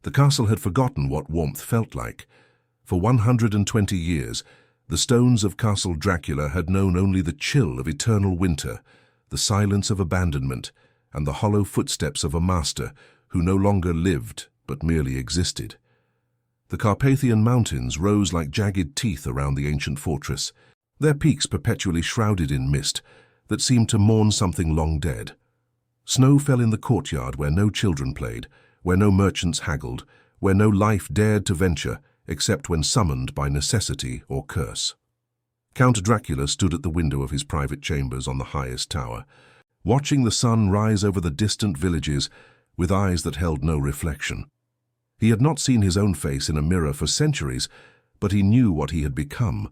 The castle had forgotten what warmth felt like. For 120 years, the stones of Castle Dracula had known only the chill of eternal winter, the silence of abandonment, and the hollow footsteps of a master who no longer lived but merely existed. The Carpathian Mountains rose like jagged teeth around the ancient fortress, their peaks perpetually shrouded in mist that seemed to mourn something long dead. Snow fell in the courtyard where no children played, where no merchants haggled, where no life dared to venture except when summoned by necessity or curse. Count Dracula stood at the window of his private chambers on the highest tower, watching the sun rise over the distant villages with eyes that held no reflection. He had not seen his own face in a mirror for centuries, but he knew what he had become.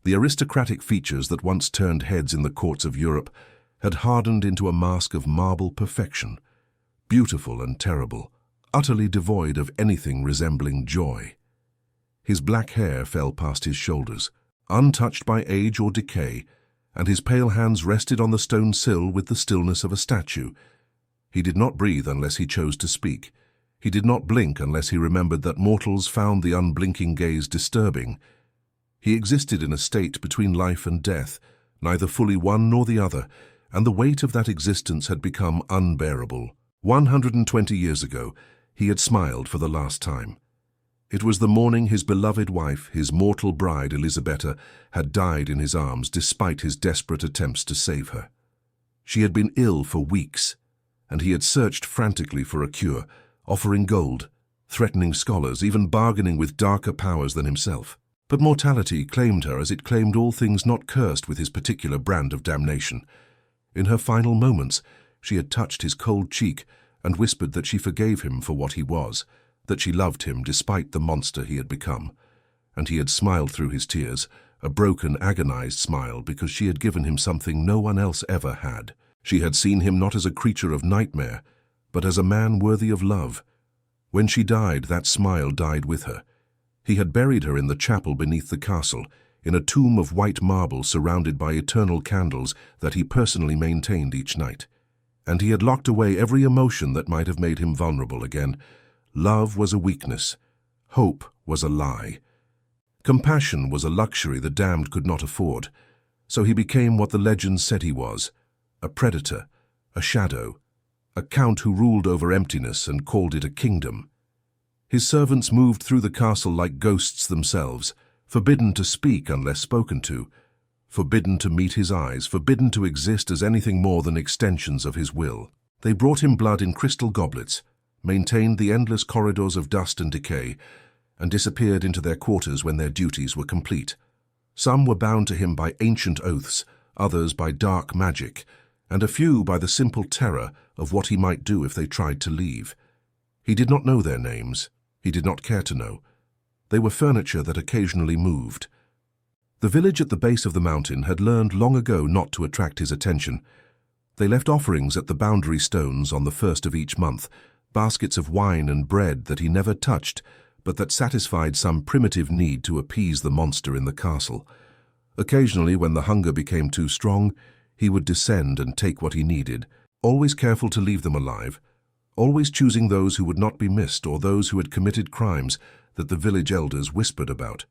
The aristocratic features that once turned heads in the courts of Europe had hardened into a mask of marble perfection, beautiful and terrible, utterly devoid of anything resembling joy. His black hair fell past his shoulders, untouched by age or decay, and his pale hands rested on the stone sill with the stillness of a statue. He did not breathe unless he chose to speak. He did not blink unless he remembered that mortals found the unblinking gaze disturbing. He existed in a state between life and death, neither fully one nor the other, and the weight of that existence had become unbearable. 120 years ago, he had smiled for the last time. It was the morning his beloved wife, his mortal bride Elisabetta, had died in his arms despite his desperate attempts to save her. She had been ill for weeks, and he had searched frantically for a cure, offering gold, threatening scholars, even bargaining with darker powers than himself. But mortality claimed her as it claimed all things not cursed with his particular brand of damnation. In her final moments, she had touched his cold cheek and whispered that she forgave him for what he was, that she loved him despite the monster he had become. And he had smiled through his tears, a broken, agonized smile, because she had given him something no one else ever had. She had seen him not as a creature of nightmare, but as a man worthy of love. When she died, that smile died with her. He had buried her in the chapel beneath the castle, in a tomb of white marble surrounded by eternal candles that he personally maintained each night. And he had locked away every emotion that might have made him vulnerable again. Love was a weakness. Hope was a lie. Compassion was a luxury the damned could not afford. So he became what the legends said he was, a predator, a shadow, a count who ruled over emptiness and called it a kingdom. His servants moved through the castle like ghosts themselves, forbidden to speak unless spoken to, forbidden to meet his eyes, forbidden to exist as anything more than extensions of his will. They brought him blood in crystal goblets, maintained the endless corridors of dust and decay, and disappeared into their quarters when their duties were complete. Some were bound to him by ancient oaths, others by dark magic, and a few by the simple terror of what he might do if they tried to leave. He did not know their names. He did not care to know. They were furniture that occasionally moved. The village at the base of the mountain had learned long ago not to attract his attention. They left offerings at the boundary stones on the first of each month, baskets of wine and bread that he never touched, but that satisfied some primitive need to appease the monster in the castle. Occasionally, when the hunger became too strong, he would descend and take what he needed, always careful to leave them alive, always choosing those who would not be missed or those who had committed crimes that the village elders whispered about.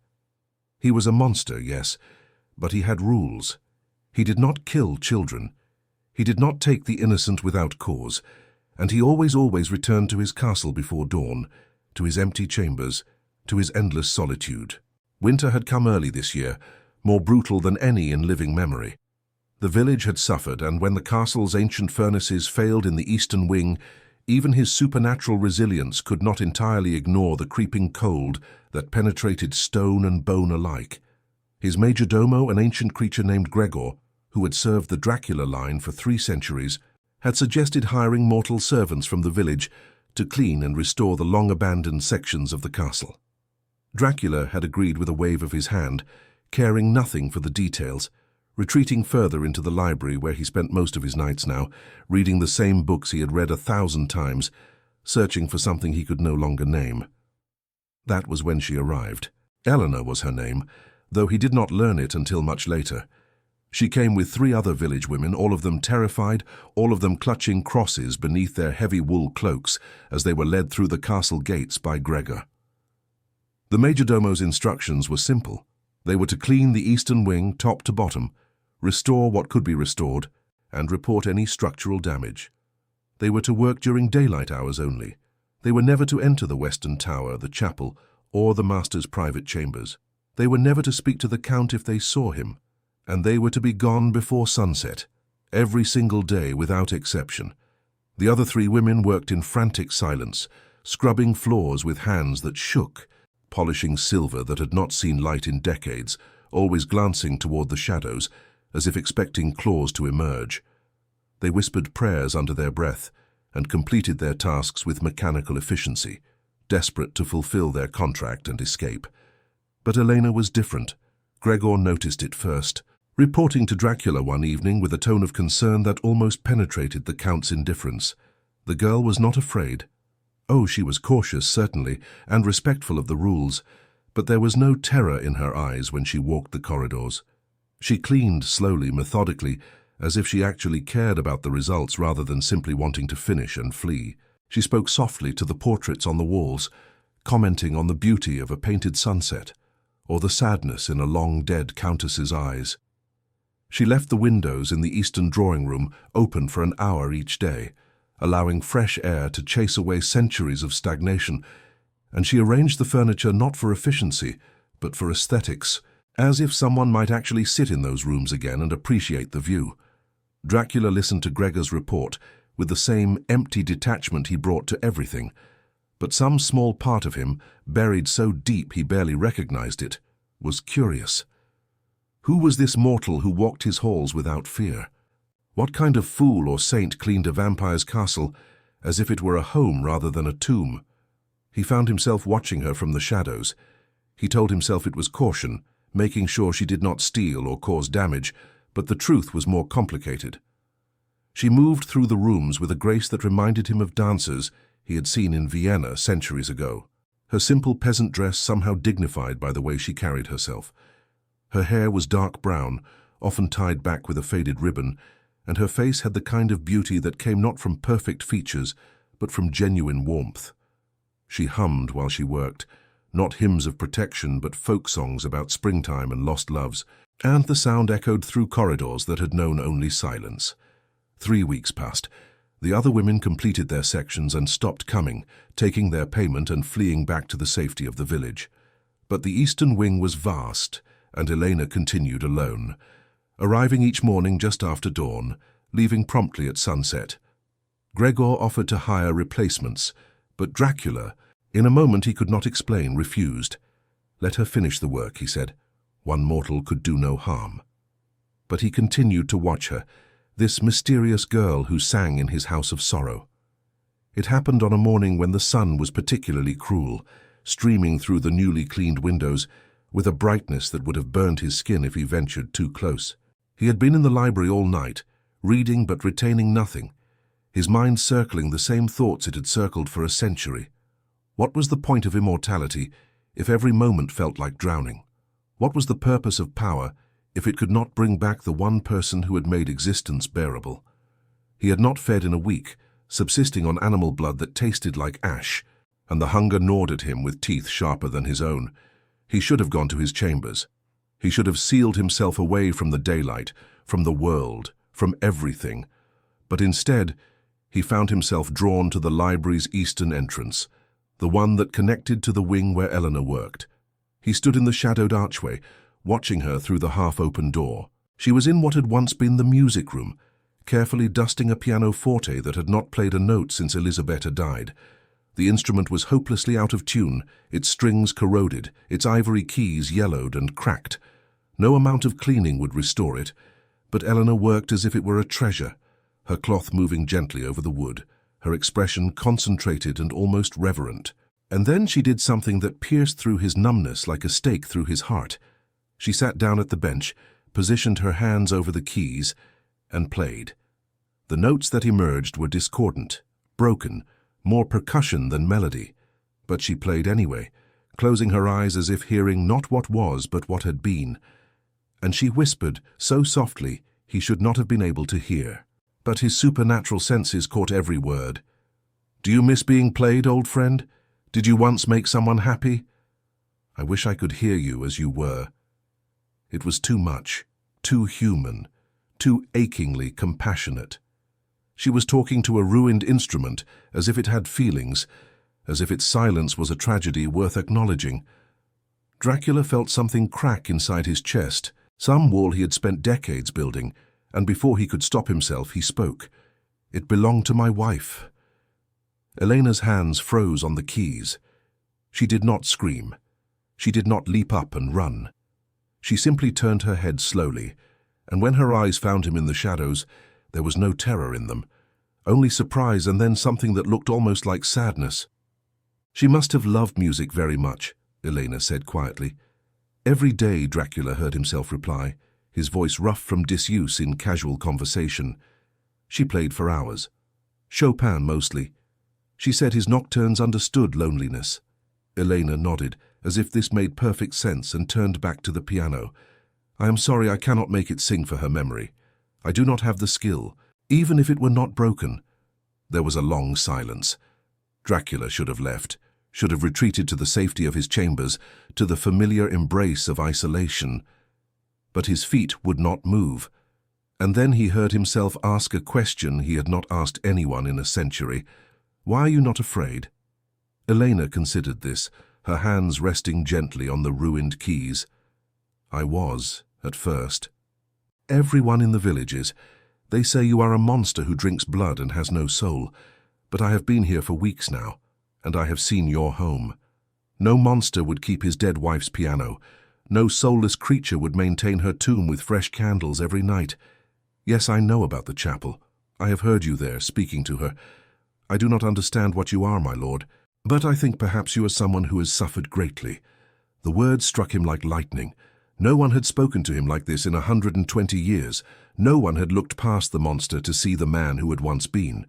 He was a monster, yes, but he had rules. He did not kill children. He did not take the innocent without cause, and he always returned to his castle before dawn, to his empty chambers, to his endless solitude. Winter had come early this year, more brutal than any in living memory. The village had suffered, and when the castle's ancient furnaces failed in the eastern wing, even his supernatural resilience could not entirely ignore the creeping cold that penetrated stone and bone alike. His majordomo, an ancient creature named Gregor, who had served the Dracula line for 3 centuries, had suggested hiring mortal servants from the village to clean and restore the long-abandoned sections of the castle. Dracula had agreed with a wave of his hand, caring nothing for the details, retreating further into the library where he spent most of his nights now, reading the same books he had read 1,000 times, searching for something he could no longer name. That was when she arrived. Elena was her name, though he did not learn it until much later. She came with 3 other village women, all of them terrified, all of them clutching crosses beneath their heavy wool cloaks as they were led through the castle gates by Gregor. The majordomo's instructions were simple. They were to clean the eastern wing top to bottom, restore what could be restored, and report any structural damage. They were to work during daylight hours only. They were never to enter the western tower, the chapel, or the master's private chambers. They were never to speak to the count if they saw him, and they were to be gone before sunset, every single day without exception. The other 3 women worked in frantic silence, scrubbing floors with hands that shook, polishing silver that had not seen light in decades, always glancing toward the shadows, as if expecting claws to emerge. They whispered prayers under their breath and completed their tasks with mechanical efficiency, desperate to fulfill their contract and escape. But Elena was different. Gregor noticed it first, reporting to Dracula one evening with a tone of concern that almost penetrated the count's indifference. The girl was not afraid. Oh, she was cautious, certainly, and respectful of the rules, but there was no terror in her eyes when she walked the corridors. She cleaned slowly, methodically, as if she actually cared about the results rather than simply wanting to finish and flee. She spoke softly to the portraits on the walls, commenting on the beauty of a painted sunset, or the sadness in a long-dead countess's eyes. She left the windows in the eastern drawing room open for an hour each day, allowing fresh air to chase away centuries of stagnation, and she arranged the furniture not for efficiency, but for aesthetics, as if someone might actually sit in those rooms again and appreciate the view. Dracula listened to Gregor's report with the same empty detachment he brought to everything, but some small part of him, buried so deep he barely recognized it, was curious. Who was this mortal who walked his halls without fear? What kind of fool or saint cleaned a vampire's castle as if it were a home rather than a tomb? He found himself watching her from the shadows. He told himself it was caution, making sure she did not steal or cause damage, but the truth was more complicated. She moved through the rooms with a grace that reminded him of dancers he had seen in Vienna centuries ago. Her simple peasant dress somehow dignified by the way she carried herself. Her hair was dark brown, often tied back with a faded ribbon, and her face had the kind of beauty that came not from perfect features, but from genuine warmth. She hummed while she worked, not hymns of protection, but folk songs about springtime and lost loves, and the sound echoed through corridors that had known only silence. 3 weeks passed. The other women completed their sections and stopped coming, taking their payment and fleeing back to the safety of the village. But the eastern wing was vast, and Elena continued alone, arriving each morning just after dawn, leaving promptly at sunset. Gregor offered to hire replacements, but Dracula, in a moment he could not explain, refused. Let her finish the work, he said. One mortal could do no harm. But he continued to watch her, this mysterious girl who sang in his house of sorrow. It happened on a morning when the sun was particularly cruel, streaming through the newly cleaned windows with a brightness that would have burned his skin if he ventured too close. He had been in the library all night, reading but retaining nothing, his mind circling the same thoughts it had circled for a century. What was the point of immortality if every moment felt like drowning? What was the purpose of power if it could not bring back the one person who had made existence bearable? He had not fed in a week, subsisting on animal blood that tasted like ash, and the hunger gnawed at him with teeth sharper than his own. He should have gone to his chambers. He should have sealed himself away from the daylight, from the world, from everything. But instead, he found himself drawn to the library's eastern entrance, the one that connected to the wing where Elena worked. He stood in the shadowed archway, watching her through the half-open door. She was in what had once been the music room, carefully dusting a pianoforte that had not played a note since Elisabetta died. The instrument was hopelessly out of tune, its strings corroded, its ivory keys yellowed and cracked. No amount of cleaning would restore it, but Elena worked as if it were a treasure, her cloth moving gently over the wood, her expression concentrated and almost reverent. And then she did something that pierced through his numbness like a stake through his heart. She sat down at the bench, positioned her hands over the keys, and played. The notes that emerged were discordant, broken, more percussion than melody, but she played anyway, closing her eyes as if hearing not what was but what had been. and she whispered so softly he should not have been able to hear. But his supernatural senses caught every word. "Do you miss being played, old friend? Did you once make someone happy? I wish I could hear you as you were." It was too much, too human, too achingly compassionate. She was talking to a ruined instrument as if it had feelings, as if its silence was a tragedy worth acknowledging. Dracula felt something crack inside his chest, some wall he had spent decades building, and before he could stop himself, he spoke. "It belonged to my wife." Elena's hands froze on the keys. She did not scream. She did not leap up and run. She simply turned her head slowly, and when her eyes found him in the shadows, there was no terror in them, only surprise and then something that looked almost like sadness. "She must have loved music very much," Elena said quietly. "Every day," Dracula heard himself reply, his voice rough from disuse in casual conversation. "She played for hours. Chopin mostly. She said his nocturnes understood loneliness." Elena nodded, as if this made perfect sense, and turned back to the piano. "I am sorry I cannot make it sing for her memory. I do not have the skill, even if it were not broken." There was a long silence. Dracula should have left, should have retreated to the safety of his chambers, to the familiar embrace of isolation. But his feet would not move. And then he heard himself ask a question he had not asked anyone in a century. "Why are you not afraid?" Elena considered this, her hands resting gently on the ruined keys. "I was, at first. Everyone in the village is. They say you are a monster who drinks blood and has no soul. But I have been here for weeks now, and I have seen your home. No monster would keep his dead wife's piano. No soulless creature would maintain her tomb with fresh candles every night. Yes, I know about the chapel. I have heard you there, speaking to her. I do not understand what you are, my lord, but I think perhaps you are someone who has suffered greatly." The words struck him like lightning. No one had spoken to him like this in 120 years. No one had looked past the monster to see the man who had once been.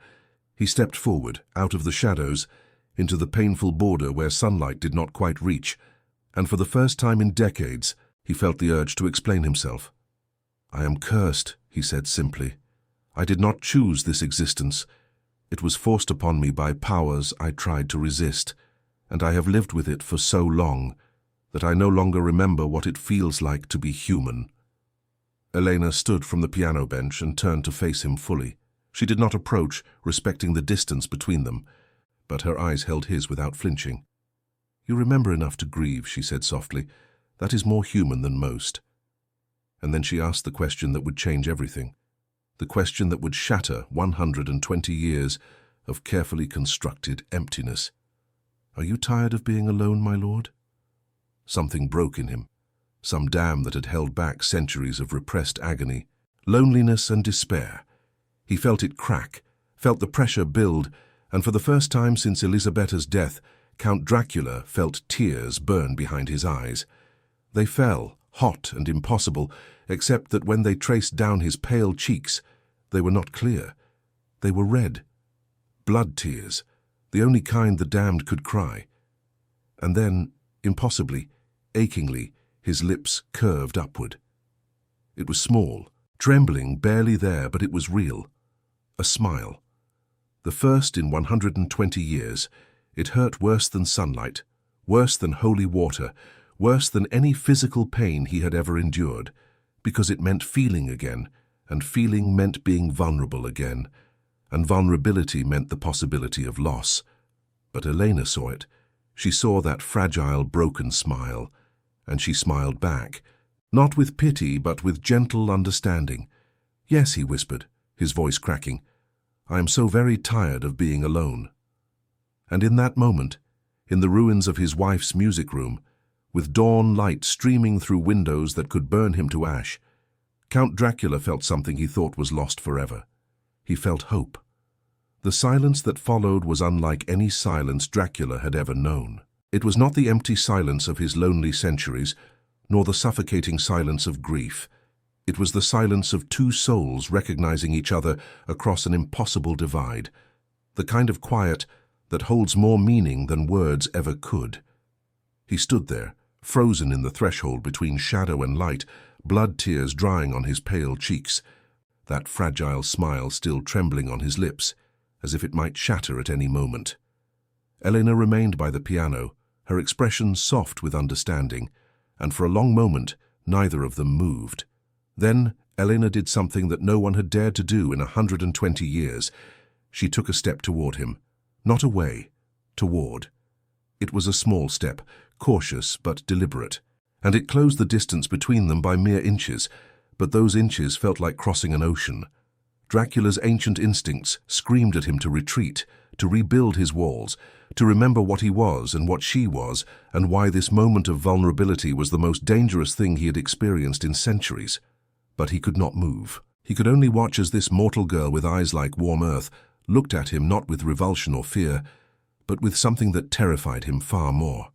He stepped forward, out of the shadows, into the painful border where sunlight did not quite reach, and for the first time in decades, he felt the urge to explain himself. "I am cursed," he said simply. "I did not choose this existence. It was forced upon me by powers I tried to resist, and I have lived with it for so long that I no longer remember what it feels like to be human." Elena stood from the piano bench and turned to face him fully. She did not approach, respecting the distance between them, but her eyes held his without flinching. "You remember enough to grieve," she said softly. "That is more human than most." And then she asked the question that would change everything, the question that would shatter 120 years of carefully constructed emptiness. "Are you tired of being alone, my lord?" Something broke in him, some dam that had held back centuries of repressed agony, loneliness and despair. He felt it crack, felt the pressure build, and for the first time since Elisabetta's death, Count Dracula felt tears burn behind his eyes. They fell, hot and impossible, except that when they traced down his pale cheeks, they were not clear. They were red. Blood tears, the only kind the damned could cry. And then, impossibly, achingly, his lips curved upward. It was small, trembling, barely there, but it was real. A smile. The first in 120 years. It hurt worse than sunlight, worse than holy water, worse than any physical pain he had ever endured, because it meant feeling again, and feeling meant being vulnerable again, and vulnerability meant the possibility of loss. But Elena saw it. She saw that fragile, broken smile, and she smiled back, not with pity but with gentle understanding. "Yes," he whispered, his voice cracking. "I am so very tired of being alone." And in that moment, in the ruins of his wife's music room, with dawn light streaming through windows that could burn him to ash, Count Dracula felt something he thought was lost forever. He felt hope. The silence that followed was unlike any silence Dracula had ever known. It was not the empty silence of his lonely centuries, nor the suffocating silence of grief. It was the silence of two souls recognizing each other across an impossible divide, the kind of quiet that holds more meaning than words ever could. He stood there, frozen in the threshold between shadow and light, blood tears drying on his pale cheeks, that fragile smile still trembling on his lips, as if it might shatter at any moment. Elena remained by the piano, her expression soft with understanding, and for a long moment neither of them moved. Then Elena did something that no one had dared to do in 120 years. She took a step toward him, not away, toward. It was a small step, cautious but deliberate, and it closed the distance between them by mere inches, but those inches felt like crossing an ocean. Dracula's ancient instincts screamed at him to retreat, to rebuild his walls, to remember what he was and what she was, and why this moment of vulnerability was the most dangerous thing he had experienced in centuries. But he could not move. He could only watch as this mortal girl with eyes like warm earth looked at him not with revulsion or fear, but with something that terrified him far more.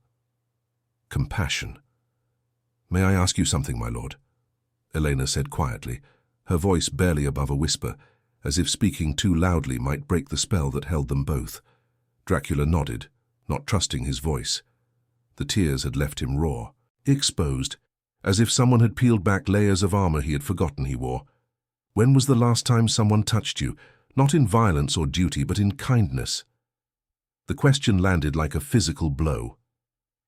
Compassion. "May I ask you something, my lord?" Elena said quietly, her voice barely above a whisper, as if speaking too loudly might break the spell that held them both. Dracula nodded, not trusting his voice. The tears had left him raw, exposed, as if someone had peeled back layers of armor he had forgotten he wore. "When was the last time someone touched you, not in violence or duty, but in kindness?" The question landed like a physical blow.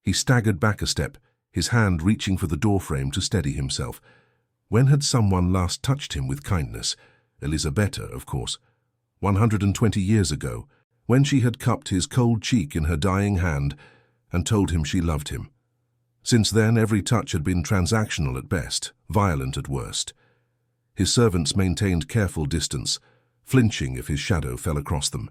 He staggered back a step, his hand reaching for the doorframe to steady himself. When had someone last touched him with kindness? Elisabetta, of course. 120 years ago, when she had cupped his cold cheek in her dying hand and told him she loved him. Since then, every touch had been transactional at best, violent at worst. His servants maintained careful distance, flinching if his shadow fell across them.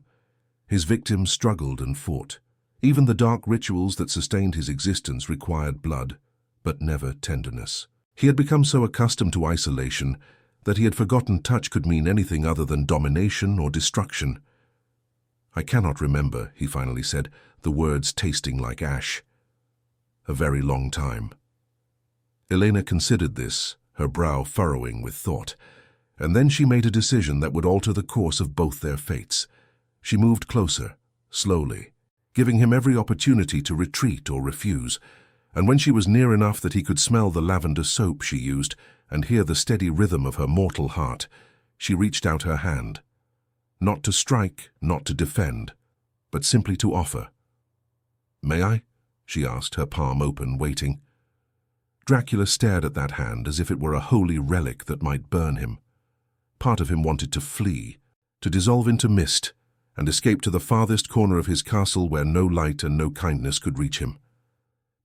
His victims struggled and fought. Even the dark rituals that sustained his existence required blood, but never tenderness. He had become so accustomed to isolation that he had forgotten touch could mean anything other than domination or destruction. "I cannot remember," he finally said, the words tasting like ash. "A very long time." Elena considered this, her brow furrowing with thought, and then she made a decision that would alter the course of both their fates. She moved closer, slowly, giving him every opportunity to retreat or refuse, and when she was near enough that he could smell the lavender soap she used and hear the steady rhythm of her mortal heart, she reached out her hand. Not to strike, not to defend, but simply to offer. "May I?" she asked, her palm open, waiting. Dracula stared at that hand as if it were a holy relic that might burn him. Part of him wanted to flee, to dissolve into mist, and escape to the farthest corner of his castle where no light and no kindness could reach him.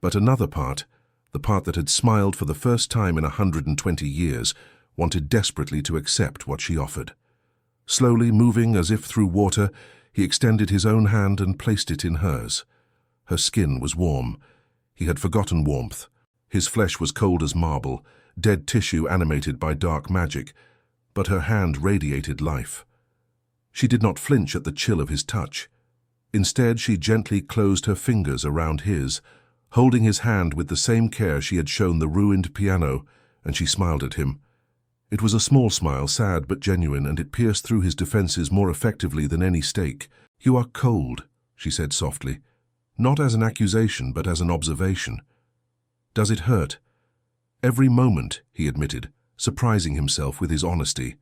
But another part, the part that had smiled for the first time in 120 years, wanted desperately to accept what she offered. Slowly, moving as if through water, he extended his own hand and placed it in hers. Her skin was warm. He had forgotten warmth. His flesh was cold as marble, dead tissue animated by dark magic, but her hand radiated life. She did not flinch at the chill of his touch. Instead, she gently closed her fingers around his, holding his hand with the same care she had shown the ruined piano, and she smiled at him. It was a small smile, sad but genuine, and it pierced through his defenses more effectively than any stake. "You are cold," she said softly, not as an accusation but as an observation. "Does it hurt?" "Every moment," he admitted, surprising himself with his honesty.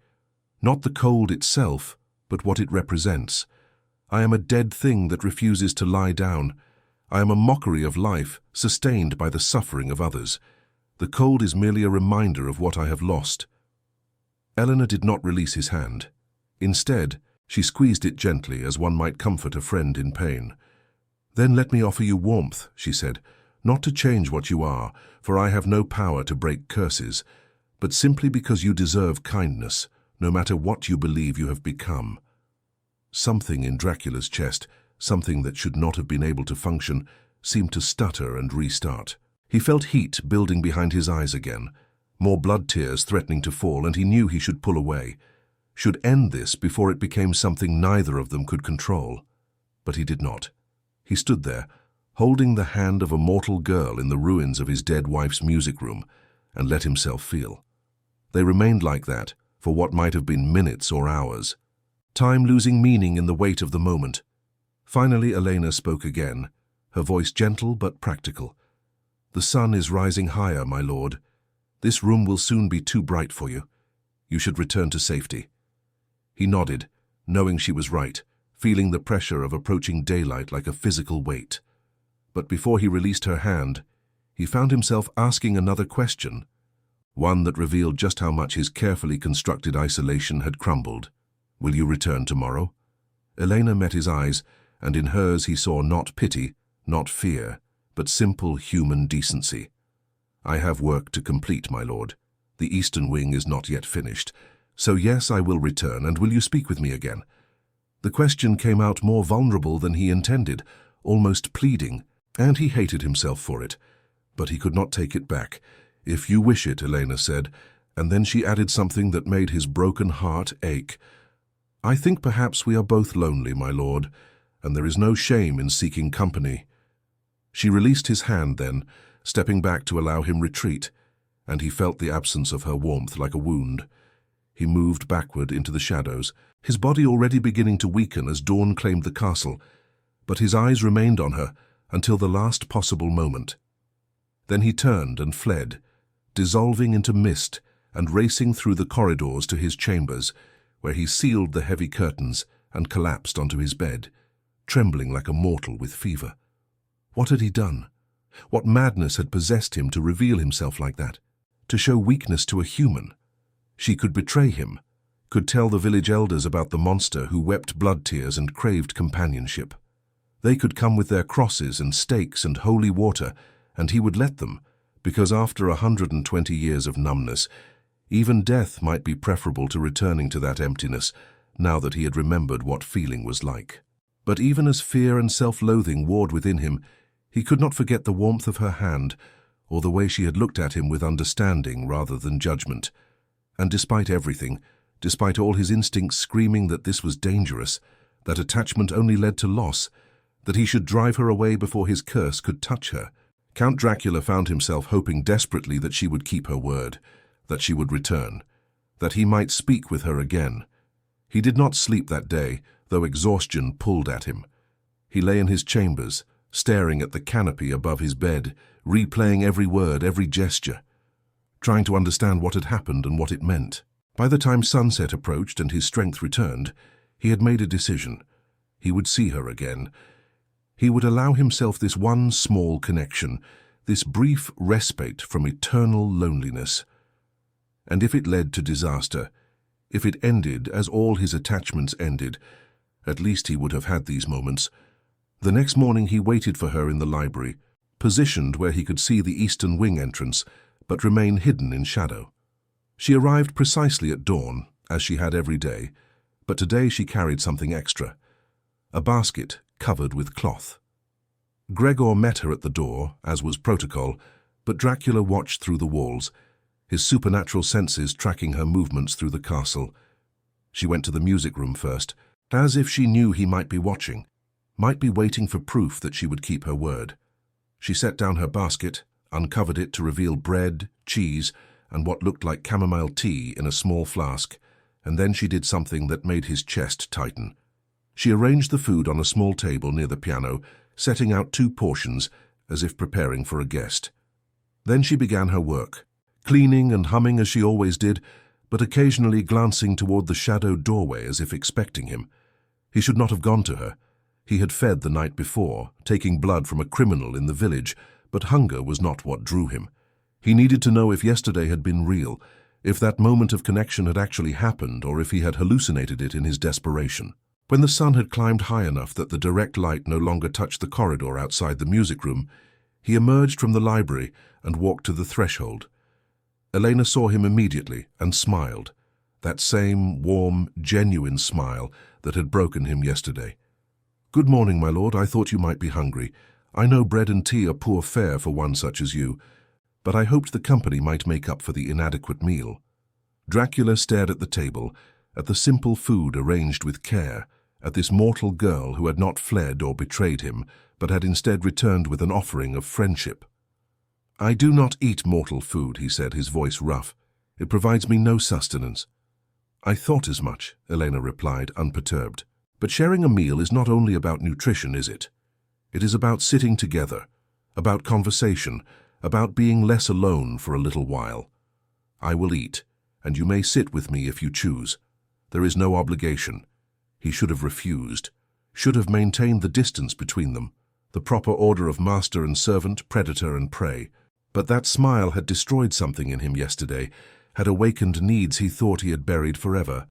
"Not the cold itself, but what it represents. I am a dead thing that refuses to lie down. I am a mockery of life, sustained by the suffering of others. The cold is merely a reminder of what I have lost." Elena did not release his hand. Instead, she squeezed it gently, as one might comfort a friend in pain. "Then let me offer you warmth," she said, "not to change what you are, for I have no power to break curses, but simply because you deserve kindness, no matter what you believe you have become." Something in Dracula's chest, something that should not have been able to function, seemed to stutter and restart. He felt heat building behind his eyes again, more blood tears threatening to fall, and he knew he should pull away, should end this before it became something neither of them could control. But he did not. He stood there, holding the hand of a mortal girl in the ruins of his dead wife's music room, and let himself feel. They remained like that for what might have been minutes or hours, time losing meaning in the weight of the moment. Finally, Elena spoke again, her voice gentle but practical. "The sun is rising higher, my lord. This room will soon be too bright for you. You should return to safety." He nodded, knowing she was right, feeling the pressure of approaching daylight like a physical weight. But before he released her hand, he found himself asking another question, one that revealed just how much his carefully constructed isolation had crumbled. "Will you return tomorrow?" Elena met his eyes, and in hers he saw not pity, not fear, but simple human decency. "I have work to complete, my lord. The eastern wing is not yet finished. So yes, I will return, and will you speak with me again?" The question came out more vulnerable than he intended, almost pleading, and he hated himself for it. But he could not take it back. "If you wish it," Elena said, and then she added something that made his broken heart ache. "I think perhaps we are both lonely, my lord, and there is no shame in seeking company." She released his hand then, stepping back to allow him retreat, and he felt the absence of her warmth like a wound. He moved backward into the shadows, his body already beginning to weaken as dawn claimed the castle, but his eyes remained on her until the last possible moment. Then he turned and fled, dissolving into mist and racing through the corridors to his chambers, where he sealed the heavy curtains and collapsed onto his bed, trembling like a mortal with fever. What had he done? What madness had possessed him to reveal himself like that? To show weakness to a human? She could betray him, could tell the village elders about the monster who wept blood tears and craved companionship. They could come with their crosses and stakes and holy water, and he would let them, because after 120 years of numbness, even death might be preferable to returning to that emptiness, now that he had remembered what feeling was like. But even as fear and self-loathing warred within him, he could not forget the warmth of her hand, or the way she had looked at him with understanding rather than judgment. And despite everything, despite all his instincts screaming that this was dangerous, that attachment only led to loss, that he should drive her away before his curse could touch her, Count Dracula found himself hoping desperately that she would keep her word, that she would return, that he might speak with her again. He did not sleep that day, though exhaustion pulled at him. He lay in his chambers, staring at the canopy above his bed, replaying every word, every gesture, trying to understand what had happened and what it meant. By the time sunset approached and his strength returned, he had made a decision. He would see her again. He would allow himself this one small connection, this brief respite from eternal loneliness. And if it led to disaster, if it ended as all his attachments ended, at least he would have had these moments. The next morning he waited for her in the library, positioned where he could see the eastern wing entrance, but remain hidden in shadow. She arrived precisely at dawn, as she had every day, but today she carried something extra, a basket covered with cloth. Gregor met her at the door, as was protocol, but Dracula watched through the walls, his supernatural senses tracking her movements through the castle. She went to the music room first, as if she knew he might be watching, might be waiting for proof that she would keep her word. She set down her basket, uncovered it to reveal bread, cheese, and what looked like chamomile tea in a small flask, and then she did something that made his chest tighten. She arranged the food on a small table near the piano, setting out 2 portions, as if preparing for a guest. Then she began her work, cleaning and humming as she always did, but occasionally glancing toward the shadowed doorway as if expecting him. He should not have gone to her. He had fed the night before, taking blood from a criminal in the village, but hunger was not what drew him. He needed to know if yesterday had been real, if that moment of connection had actually happened, or if he had hallucinated it in his desperation. When the sun had climbed high enough that the direct light no longer touched the corridor outside the music room, he emerged from the library and walked to the threshold. Elena saw him immediately and smiled, that same warm, genuine smile that had broken him yesterday. "Good morning, my lord. I thought you might be hungry. I know bread and tea are poor fare for one such as you, but I hoped the company might make up for the inadequate meal." Dracula stared at the table, at the simple food arranged with care, at this mortal girl who had not fled or betrayed him, but had instead returned with an offering of friendship. "I do not eat mortal food," he said, his voice rough. "It provides me no sustenance." "I thought as much," Elena replied, unperturbed. "But sharing a meal is not only about nutrition, is it? It is about sitting together, about conversation, about being less alone for a little while. I will eat, and you may sit with me if you choose. There is no obligation. He should have refused, should have maintained the distance between them, the proper order of master and servant, predator and prey. But that smile had destroyed something in him yesterday, had awakened needs he thought he had buried forever.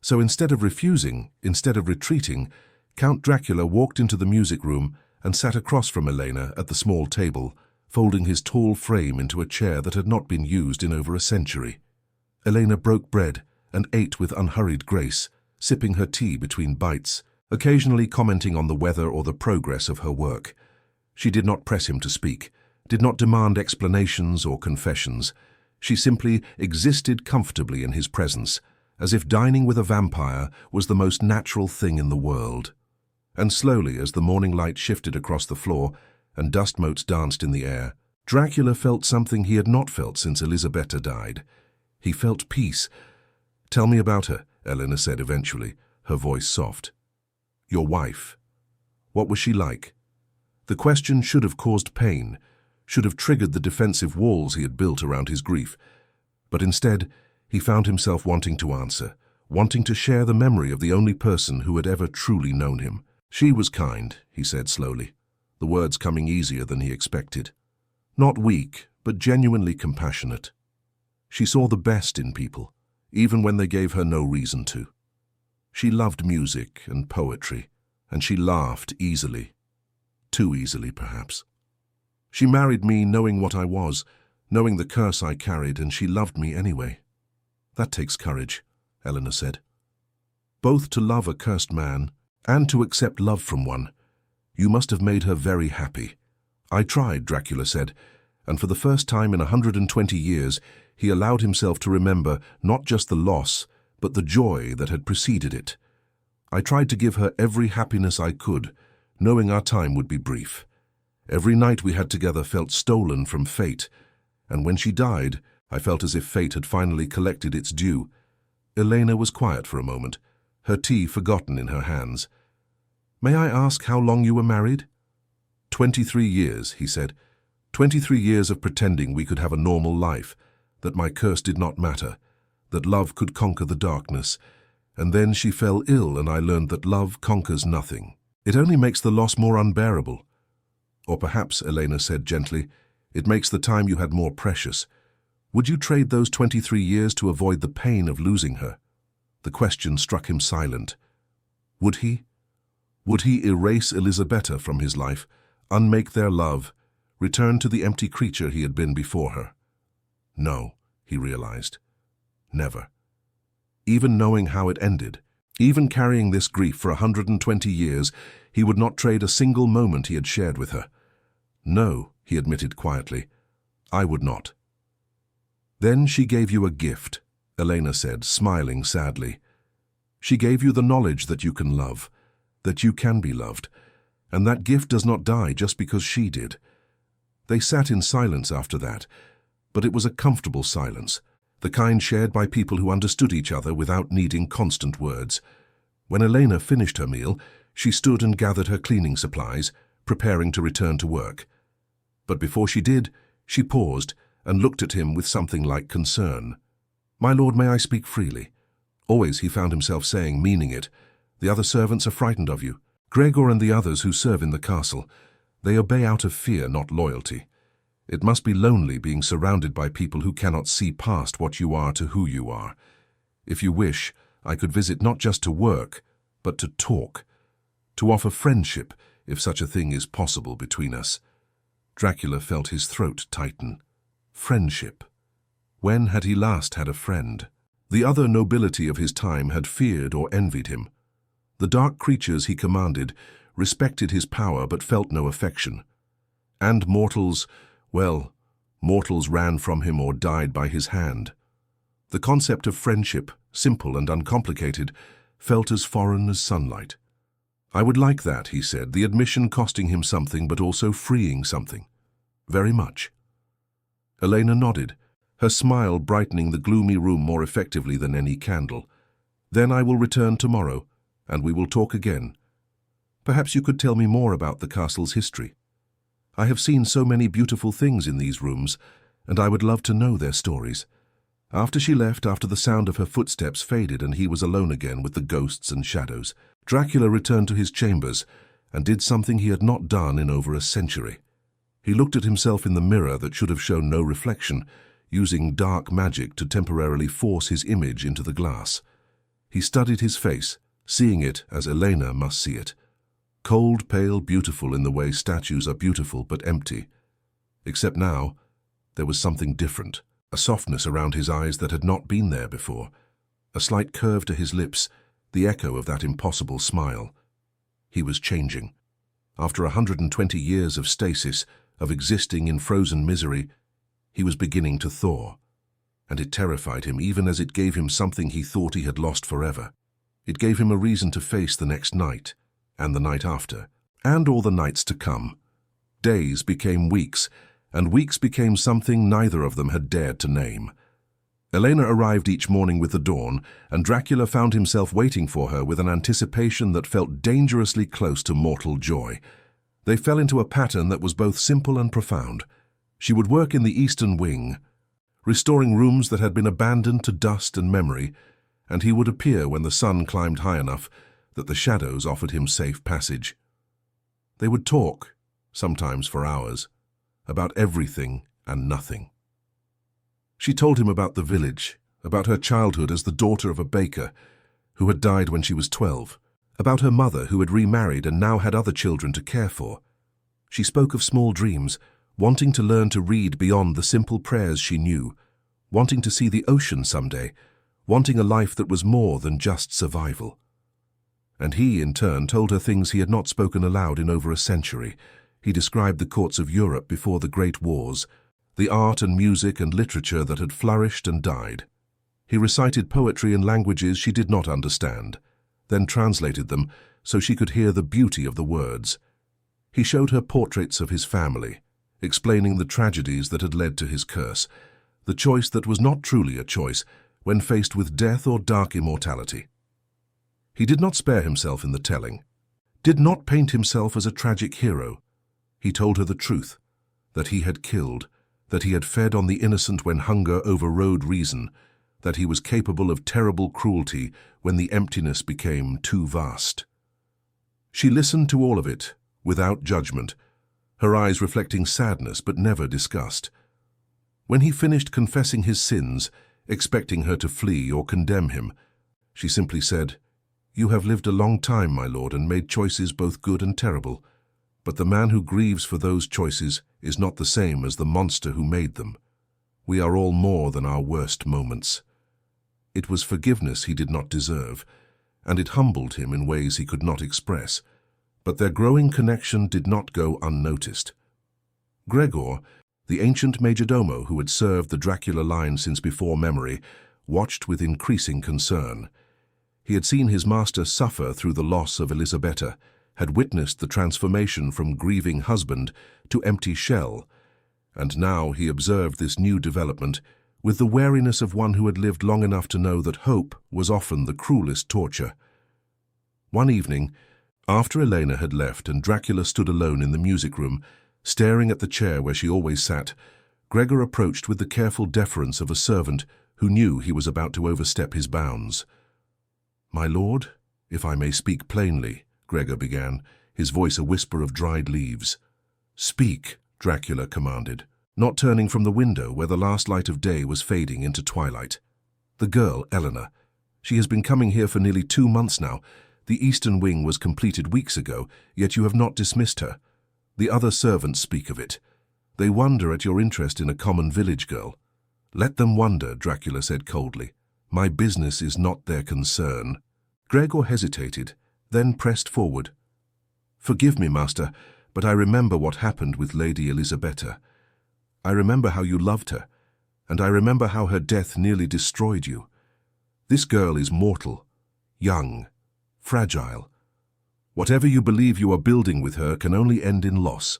So instead of refusing, instead of retreating, Count Dracula walked into the music room and sat across from Elena at the small table, folding his tall frame into a chair that had not been used in over a century. Elena broke bread and ate with unhurried grace, sipping her tea between bites, occasionally commenting on the weather or the progress of her work. She did not press him to speak, did not demand explanations or confessions. She simply existed comfortably in his presence, as if dining with a vampire was the most natural thing in the world. And slowly, as the morning light shifted across the floor and dust motes danced in the air, Dracula felt something he had not felt since Elisabetta died. He felt peace. "Tell me about her," Elena said eventually, her voice soft. "Your wife. What was she like?" The question should have caused pain, should have triggered the defensive walls he had built around his grief. But instead, he found himself wanting to answer, wanting to share the memory of the only person who had ever truly known him. "She was kind," he said slowly, the words coming easier than he expected. "Not weak, but genuinely compassionate. She saw the best in people, even when they gave her no reason to. She loved music and poetry, and she laughed easily. Too easily, perhaps. She married me knowing what I was, knowing the curse I carried, and she loved me anyway. That takes courage," Elena said. "Both to love a cursed man and to accept love from one. You must have made her very happy." "I tried," Dracula said, and for the first time in 120 years, he allowed himself to remember not just the loss, but the joy that had preceded it. "I tried to give her every happiness I could, knowing our time would be brief. Every night we had together felt stolen from fate, and when she died, I felt as if fate had finally collected its due." Elena was quiet for a moment, her tea forgotten in her hands. "May I ask how long you were married?" 23 years, he said. 23 years of pretending we could have a normal life, that my curse did not matter, that love could conquer the darkness. And then she fell ill and I learned that love conquers nothing. It only makes the loss more unbearable. Or perhaps, Elena said gently, it makes the time you had more precious. Would you trade those 23 years to avoid the pain of losing her? The question struck him silent. Would he? Would he erase Elisabetta from his life, unmake their love, return to the empty creature he had been before her? No, he realized. Never. Even knowing how it ended, even carrying this grief for 120 years, he would not trade a single moment he had shared with her. No, he admitted quietly, I would not. Then she gave you a gift, Elena said, smiling sadly. She gave you the knowledge that you can love, that you can be loved, and that gift does not die just because she did. They sat in silence after that, but it was a comfortable silence, the kind shared by people who understood each other without needing constant words. When Elena finished her meal, she stood and gathered her cleaning supplies, preparing to return to work. But before she did, she paused and looked at him with something like concern. My lord, may I speak freely? Always he found himself saying, meaning it. The other servants are frightened of you. Gregor and the others who serve in the castle. They obey out of fear, not loyalty. It must be lonely being surrounded by people who cannot see past what you are to who you are. If you wish, I could visit not just to work, but to talk. To offer friendship, if such a thing is possible between us. Dracula felt his throat tighten. Friendship. When had he last had a friend? The other nobility of his time had feared or envied him. The dark creatures he commanded respected his power but felt no affection. And mortals, well, mortals ran from him or died by his hand. The concept of friendship, simple and uncomplicated, felt as foreign as sunlight. I would like that, he said, the admission costing him something but also freeing something. Very much. Elena nodded, her smile brightening the gloomy room more effectively than any candle. Then I will return tomorrow, and we will talk again. Perhaps you could tell me more about the castle's history. I have seen so many beautiful things in these rooms, and I would love to know their stories." After she left, after the sound of her footsteps faded and he was alone again with the ghosts and shadows, Dracula returned to his chambers and did something he had not done in over a century. He looked at himself in the mirror that should have shown no reflection, using dark magic to temporarily force his image into the glass. He studied his face, seeing it as Elena must see it. Cold, pale, beautiful in the way statues are beautiful but empty. Except now, there was something different, a softness around his eyes that had not been there before, a slight curve to his lips, the echo of that impossible smile. He was changing. After 120 years of stasis, of existing in frozen misery, he was beginning to thaw. And it terrified him even as it gave him something he thought he had lost forever. It gave him a reason to face the next night, and the night after, and all the nights to come. Days became weeks, and weeks became something neither of them had dared to name. Elena arrived each morning with the dawn, and Dracula found himself waiting for her with an anticipation that felt dangerously close to mortal joy. They fell into a pattern that was both simple and profound. She would work in the eastern wing, restoring rooms that had been abandoned to dust and memory, and he would appear when the sun climbed high enough that the shadows offered him safe passage. They would talk, sometimes for hours, about everything and nothing. She told him about the village, about her childhood as the daughter of a baker who had died when she was 12, about her mother who had remarried and now had other children to care for. She spoke of small dreams, wanting to learn to read beyond the simple prayers she knew, wanting to see the ocean someday, wanting a life that was more than just survival. And he, in turn, told her things he had not spoken aloud in over a century. He described the courts of Europe before the Great Wars, the art and music and literature that had flourished and died. He recited poetry in languages she did not understand, then translated them so she could hear the beauty of the words. He showed her portraits of his family, explaining the tragedies that had led to his curse, the choice that was not truly a choice when faced with death or dark immortality. He did not spare himself in the telling, did not paint himself as a tragic hero. He told her the truth, that he had killed, that he had fed on the innocent when hunger overrode reason, that he was capable of terrible cruelty when the emptiness became too vast. She listened to all of it, without judgment, her eyes reflecting sadness but never disgust. When he finished confessing his sins, expecting her to flee or condemn him, she simply said, "You have lived a long time, my lord, and made choices both good and terrible. But the man who grieves for those choices is not the same as the monster who made them. We are all more than our worst moments." It was forgiveness he did not deserve, and it humbled him in ways he could not express. But their growing connection did not go unnoticed. Gregor, the ancient majordomo who had served the Dracula line since before memory, watched with increasing concern. He had seen his master suffer through the loss of Elisabetta, had witnessed the transformation from grieving husband to empty shell, and now he observed this new development with the wariness of one who had lived long enough to know that hope was often the cruelest torture. One evening, after Elena had left and Dracula stood alone in the music room, staring at the chair where she always sat, Gregor approached with the careful deference of a servant who knew he was about to overstep his bounds. "My lord, if I may speak plainly," Gregor began, his voice a whisper of dried leaves. "Speak," Dracula commanded, not turning from the window where the last light of day was fading into twilight. "The girl, Elena. She has been coming here for nearly 2 months now. The eastern wing was completed weeks ago, yet you have not dismissed her. The other servants speak of it. They wonder at your interest in a common village girl." "Let them wonder," Dracula said coldly. "My business is not their concern." Gregor hesitated, then pressed forward. "Forgive me, master, but I remember what happened with Lady Elisabetta. I remember how you loved her, and I remember how her death nearly destroyed you. This girl is mortal, young, fragile. Whatever you believe you are building with her can only end in loss.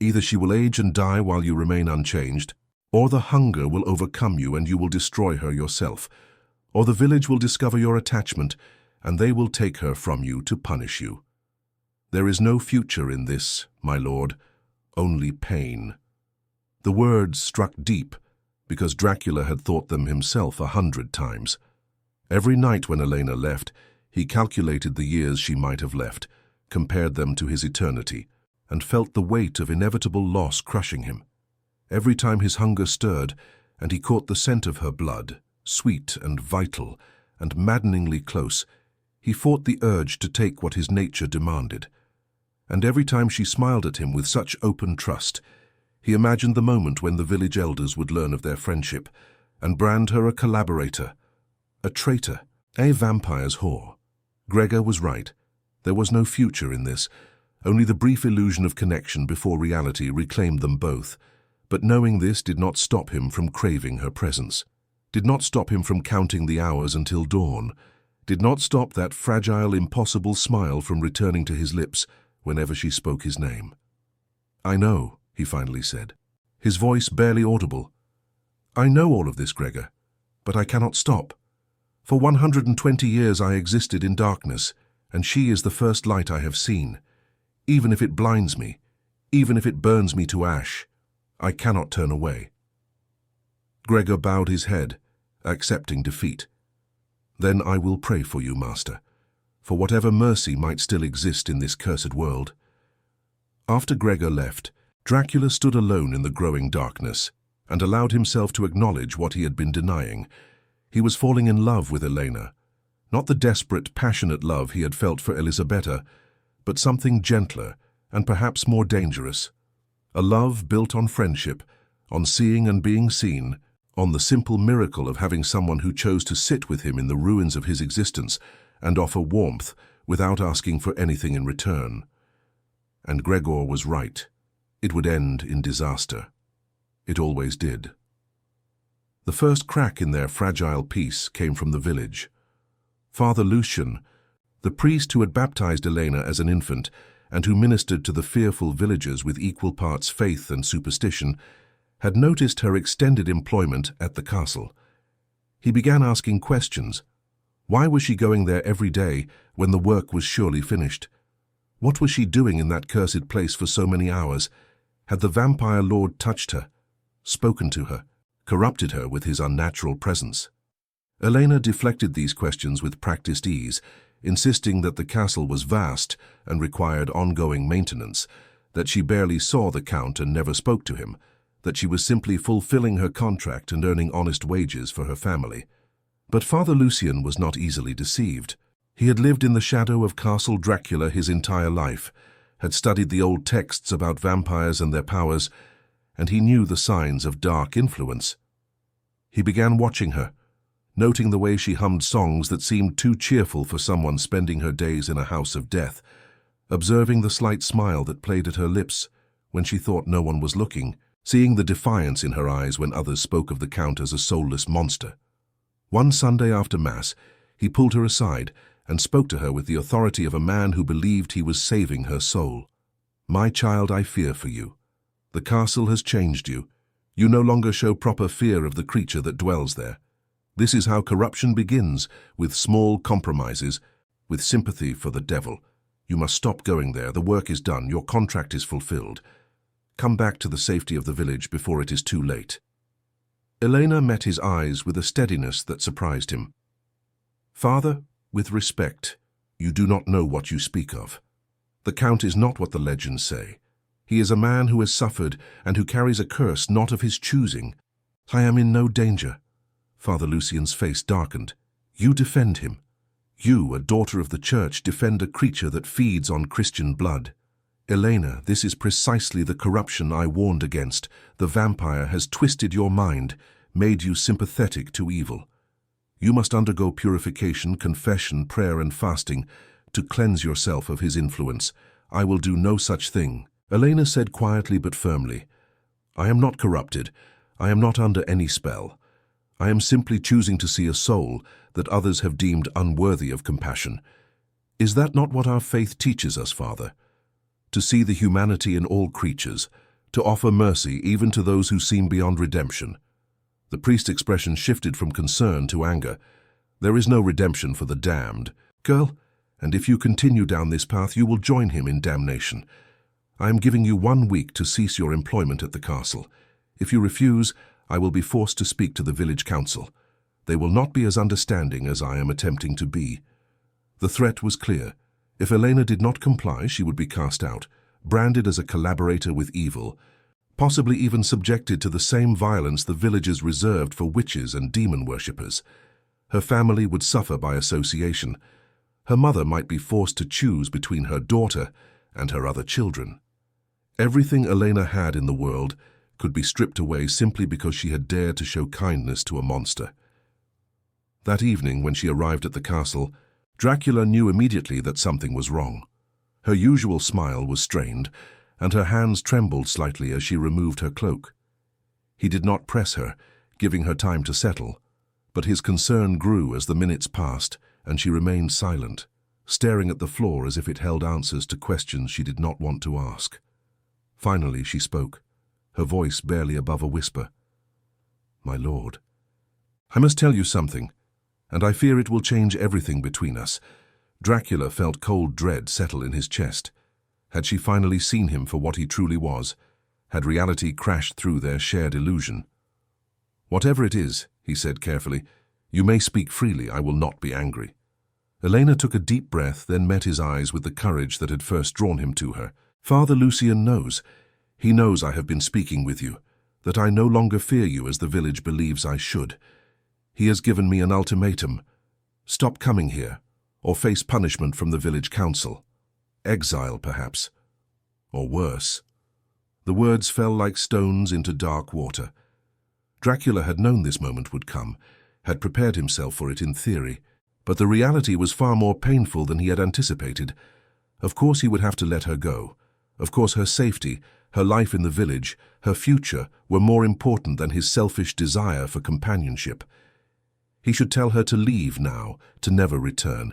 Either she will age and die while you remain unchanged, or the hunger will overcome you and you will destroy her yourself, or the village will discover your attachment and they will take her from you to punish you. There is no future in this, my lord. only pain. The words struck deep, because Dracula had thought them himself 100 times. Every night when Elena left, he calculated the years she might have left, compared them to his eternity, and felt the weight of inevitable loss crushing him. Every time his hunger stirred, and he caught the scent of her blood, sweet and vital and maddeningly close, he fought the urge to take what his nature demanded. And every time she smiled at him with such open trust, he imagined the moment when the village elders would learn of their friendship and brand her a collaborator, a traitor, a vampire's whore. Gregor was right. There was no future in this. Only the brief illusion of connection before reality reclaimed them both. But knowing this did not stop him from craving her presence, did not stop him from counting the hours until dawn, did not stop that fragile, impossible smile from returning to his lips whenever she spoke his name. "I know," he finally said, his voice barely audible. "I know all of this, Gregor, but I cannot stop. For 120 years I existed in darkness, and she is the first light I have seen. Even if it blinds me, even if it burns me to ash, I cannot turn away." Gregor bowed his head, accepting defeat. "Then I will pray for you, Master, for whatever mercy might still exist in this cursed world." After Gregor left, Dracula stood alone in the growing darkness and allowed himself to acknowledge what he had been denying. He was falling in love with Elena, not the desperate, passionate love he had felt for Elisabetta, but something gentler and perhaps more dangerous. A love built on friendship, on seeing and being seen, on the simple miracle of having someone who chose to sit with him in the ruins of his existence and offer warmth without asking for anything in return. And Gregor was right. It would end in disaster. It always did. The first crack in their fragile peace came from the village. Father Lucian, the priest who had baptized Elena as an infant and who ministered to the fearful villagers with equal parts faith and superstition, had noticed her extended employment at the castle. He began asking questions. Why was she going there every day when the work was surely finished? What was she doing in that cursed place for so many hours? Had the vampire lord touched her, spoken to her, corrupted her with his unnatural presence? Elena deflected these questions with practiced ease, insisting that the castle was vast and required ongoing maintenance, that she barely saw the Count and never spoke to him, that she was simply fulfilling her contract and earning honest wages for her family. But Father Lucian was not easily deceived. He had lived in the shadow of Castle Dracula his entire life, had studied the old texts about vampires and their powers, and he knew the signs of dark influence. He began watching her, noting the way she hummed songs that seemed too cheerful for someone spending her days in a house of death, observing the slight smile that played at her lips when she thought no one was looking, seeing the defiance in her eyes when others spoke of the Count as a soulless monster. One Sunday after Mass, he pulled her aside and spoke to her with the authority of a man who believed he was saving her soul. "My child, I fear for you. The castle has changed you. You no longer show proper fear of the creature that dwells there. This is how corruption begins, with small compromises, with sympathy for the devil. You must stop going there. The work is done. Your contract is fulfilled. Come back to the safety of the village before it is too late." Elena met his eyes with a steadiness that surprised him. "Father, with respect, you do not know what you speak of. The Count is not what the legends say. He is a man who has suffered and who carries a curse not of his choosing. I am in no danger." Father Lucian's face darkened. "You defend him. You, a daughter of the Church, defend a creature that feeds on Christian blood. Elena, this is precisely the corruption I warned against. The vampire has twisted your mind, made you sympathetic to evil. You must undergo purification, confession, prayer and fasting to cleanse yourself of his influence. I will do no such thing." Elena said quietly but firmly, "I am not corrupted. I am not under any spell. I am simply choosing to see a soul that others have deemed unworthy of compassion. Is that not what our faith teaches us, Father? To see the humanity in all creatures, to offer mercy even to those who seem beyond redemption." The priest's expression shifted from concern to anger. "There is no redemption for the damned, girl, and if you continue down this path, you will join him in damnation. I am giving you 1 week to cease your employment at the castle. If you refuse, I will be forced to speak to the village council. They will not be as understanding as I am attempting to be." The threat was clear. If Elena did not comply, she would be cast out, branded as a collaborator with evil, possibly even subjected to the same violence the villages reserved for witches and demon worshippers. Her family would suffer by association. Her mother might be forced to choose between her daughter and her other children. Everything Elena had in the world could be stripped away simply because she had dared to show kindness to a monster. That evening, when she arrived at the castle, Dracula knew immediately that something was wrong. Her usual smile was strained, and her hands trembled slightly as she removed her cloak. He did not press her, giving her time to settle, but his concern grew as the minutes passed, and she remained silent, staring at the floor as if it held answers to questions she did not want to ask. Finally she spoke, her voice barely above a whisper. "My lord, I must tell you something, and I fear it will change everything between us." Dracula felt cold dread settle in his chest. Had she finally seen him for what he truly was? Had reality crashed through their shared illusion? "Whatever it is," he said carefully, "you may speak freely. I will not be angry." Elena took a deep breath, then met his eyes with the courage that had first drawn him to her. "Father Lucien knows. He knows I have been speaking with you, that I no longer fear you as the village believes I should. He has given me an ultimatum. Stop coming here, or face punishment from the village council. Exile, perhaps. Or worse." The words fell like stones into dark water. Dracula had known this moment would come, had prepared himself for it in theory, but the reality was far more painful than he had anticipated. Of course he would have to let her go. Of course her safety, her life in the village, her future were more important than his selfish desire for companionship. He should tell her to leave now, to never return,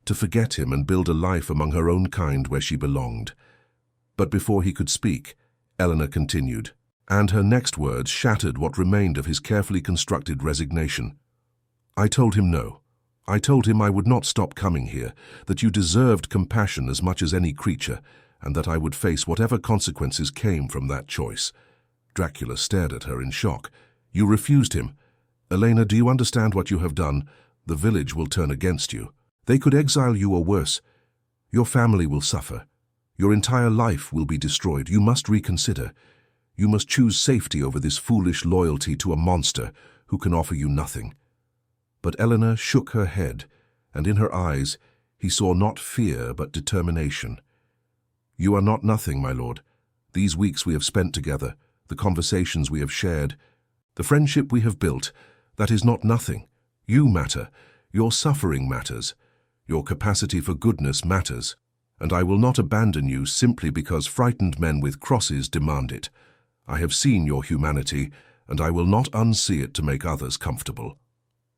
to forget him and build a life among her own kind where she belonged. But before he could speak, Elena continued, and her next words shattered what remained of his carefully constructed resignation. "I told him no. I told him I would not stop coming here, that you deserved compassion as much as any creature, and that I would face whatever consequences came from that choice." Dracula stared at her in shock. "You refused him. Elena, do you understand what you have done? The village will turn against you. They could exile you or worse. Your family will suffer. Your entire life will be destroyed. You must reconsider. You must choose safety over this foolish loyalty to a monster who can offer you nothing." But Elena shook her head, and in her eyes he saw not fear but determination. "You are not nothing, my lord. These weeks we have spent together, the conversations we have shared, the friendship we have built, that is not nothing. You matter. Your suffering matters. Your capacity for goodness matters. And I will not abandon you simply because frightened men with crosses demand it. I have seen your humanity, and I will not unsee it to make others comfortable."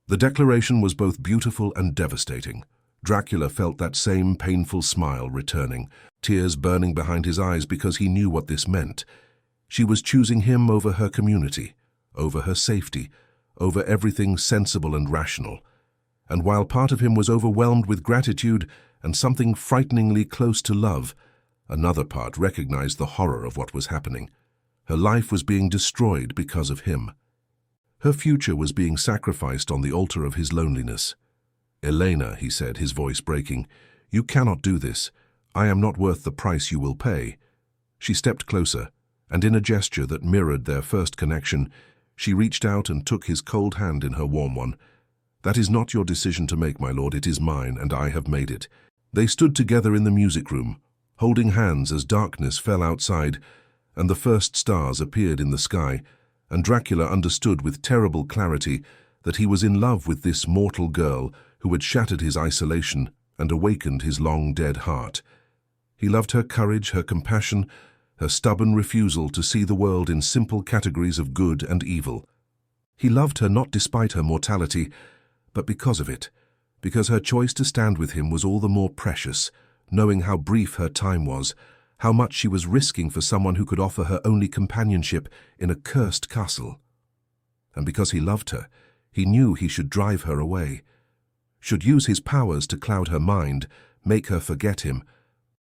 The declaration was both beautiful and devastating. Dracula felt that same painful smile returning, tears burning behind his eyes because he knew what this meant. She was choosing him over her community, over her safety, over everything sensible and rational. And while part of him was overwhelmed with gratitude and something frighteningly close to love, another part recognized the horror of what was happening. Her life was being destroyed because of him. Her future was being sacrificed on the altar of his loneliness. "Elena," he said, his voice breaking, "you cannot do this. I am not worth the price you will pay." She stepped closer, and in a gesture that mirrored their first connection, she reached out and took his cold hand in her warm one. "That is not your decision to make, my lord. It is mine, and I have made it." They stood together in the music room, holding hands as darkness fell outside, and the first stars appeared in the sky, and Dracula understood with terrible clarity that he was in love with this mortal girl who had shattered his isolation and awakened his long-dead heart. He loved her courage, her compassion, her stubborn refusal to see the world in simple categories of good and evil. He loved her not despite her mortality, but because of it, because her choice to stand with him was all the more precious, knowing how brief her time was, how much she was risking for someone who could offer her only companionship in a cursed castle. And because he loved her, he knew he should drive her away, should use his powers to cloud her mind, make her forget him,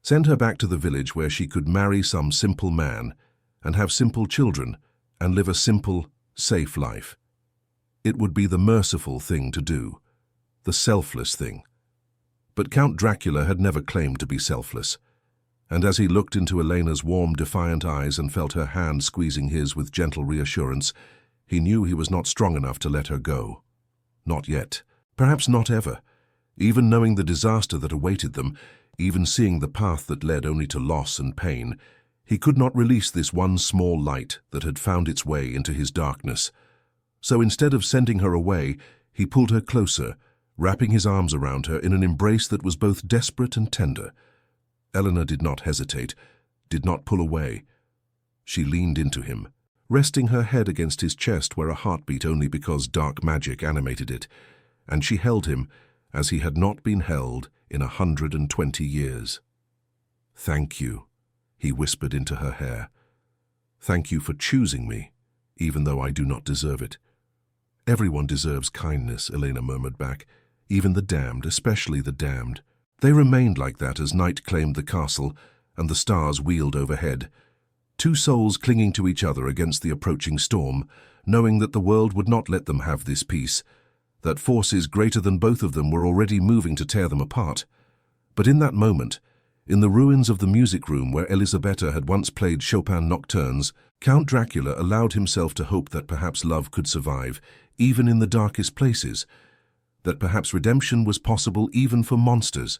Send her back to the village where she could marry some simple man and have simple children and live a simple, safe life. It would be the merciful thing to do, the selfless thing. But Count Dracula had never claimed to be selfless, and as he looked into Elena's warm, defiant eyes and felt her hand squeezing his with gentle reassurance, he knew he was not strong enough to let her go. Not yet. Perhaps not ever. Even knowing the disaster that awaited them, even seeing the path that led only to loss and pain, he could not release this one small light that had found its way into his darkness. So instead of sending her away, he pulled her closer, wrapping his arms around her in an embrace that was both desperate and tender. Elena did not hesitate, did not pull away. She leaned into him, resting her head against his chest where a heart beat only because dark magic animated it, and she held him as he had not been held in 120 years. "Thank you," he whispered into her hair. "Thank you for choosing me, even though I do not deserve it." "Everyone deserves kindness," Elena murmured back, "even the damned, especially the damned." They remained like that as night claimed the castle and the stars wheeled overhead, two souls clinging to each other against the approaching storm, knowing that the world would not let them have this peace, that forces greater than both of them were already moving to tear them apart. But in that moment, in the ruins of the music room where Elisabetta had once played Chopin nocturnes, Count Dracula allowed himself to hope that perhaps love could survive, even in the darkest places, that perhaps redemption was possible even for monsters,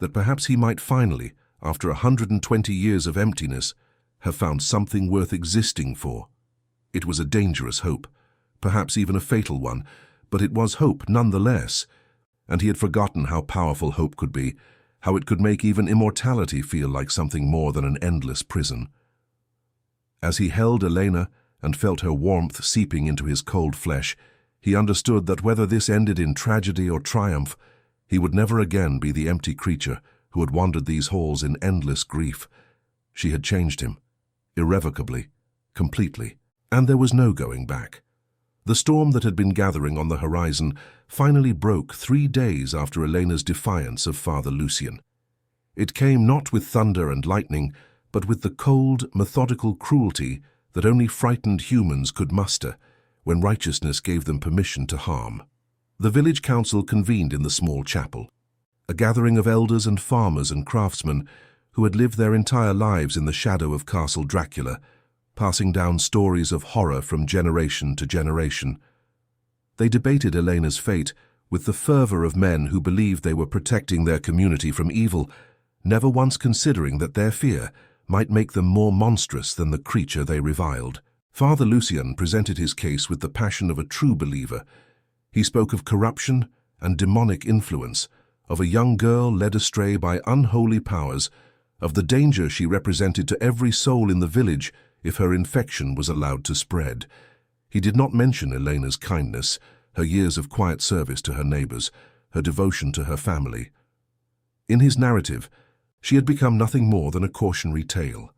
that perhaps he might finally, after 120 years of emptiness, have found something worth existing for. It was a dangerous hope, perhaps even a fatal one, but it was hope nonetheless, and he had forgotten how powerful hope could be, how it could make even immortality feel like something more than an endless prison. As he held Elena and felt her warmth seeping into his cold flesh, he understood that whether this ended in tragedy or triumph, he would never again be the empty creature who had wandered these halls in endless grief. She had changed him, irrevocably, completely, and there was no going back. The storm that had been gathering on the horizon finally broke 3 days after Elena's defiance of Father Lucien. It came not with thunder and lightning, but with the cold, methodical cruelty that only frightened humans could muster when righteousness gave them permission to harm. The village council convened in the small chapel, a gathering of elders and farmers and craftsmen who had lived their entire lives in the shadow of Castle Dracula, passing down stories of horror from generation to generation. They debated Elena's fate with the fervor of men who believed they were protecting their community from evil, never once considering that their fear might make them more monstrous than the creature they reviled. Father Lucien presented his case with the passion of a true believer. He spoke of corruption and demonic influence, of a young girl led astray by unholy powers, of the danger she represented to every soul in the village if her infection was allowed to spread. He did not mention Elena's kindness, her years of quiet service to her neighbors, her devotion to her family. In his narrative, she had become nothing more than a cautionary tale,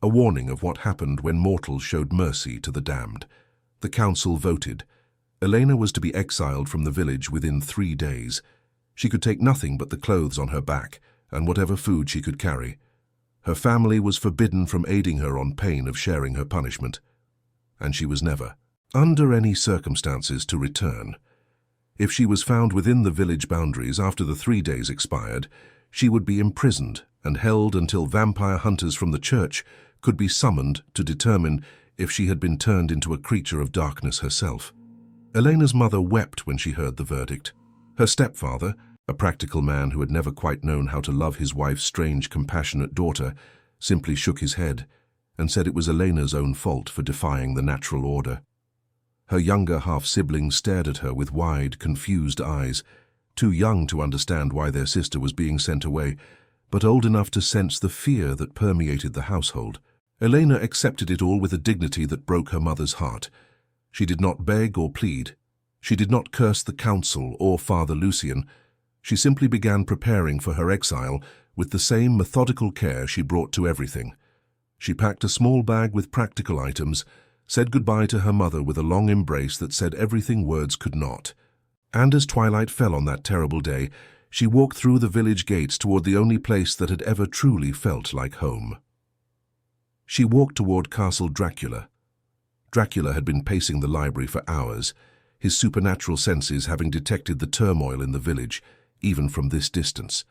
a warning of what happened when mortals showed mercy to the damned. The council voted. Elena was to be exiled from the village within 3 days. She could take nothing but the clothes on her back and whatever food she could carry. Her family was forbidden from aiding her on pain of sharing her punishment, and she was never, under any circumstances, to return. If she was found within the village boundaries after the 3 days expired, she would be imprisoned and held until vampire hunters from the church could be summoned to determine if she had been turned into a creature of darkness herself. Elena's mother wept when she heard the verdict. Her stepfather, a practical man who had never quite known how to love his wife's strange, compassionate daughter, simply shook his head and said it was Elena's own fault for defying the natural order. Her younger half-siblings stared at her with wide, confused eyes, too young to understand why their sister was being sent away, but old enough to sense the fear that permeated the household. Elena accepted it all with a dignity that broke her mother's heart. She did not beg or plead. She did not curse the council or Father Lucien. She simply began preparing for her exile with the same methodical care she brought to everything. She packed a small bag with practical items, said goodbye to her mother with a long embrace that said everything words could not. And as twilight fell on that terrible day, she walked through the village gates toward the only place that had ever truly felt like home. She walked toward Castle Dracula. Dracula had been pacing the library for hours, his supernatural senses having detected the turmoil in the village, even from this distance.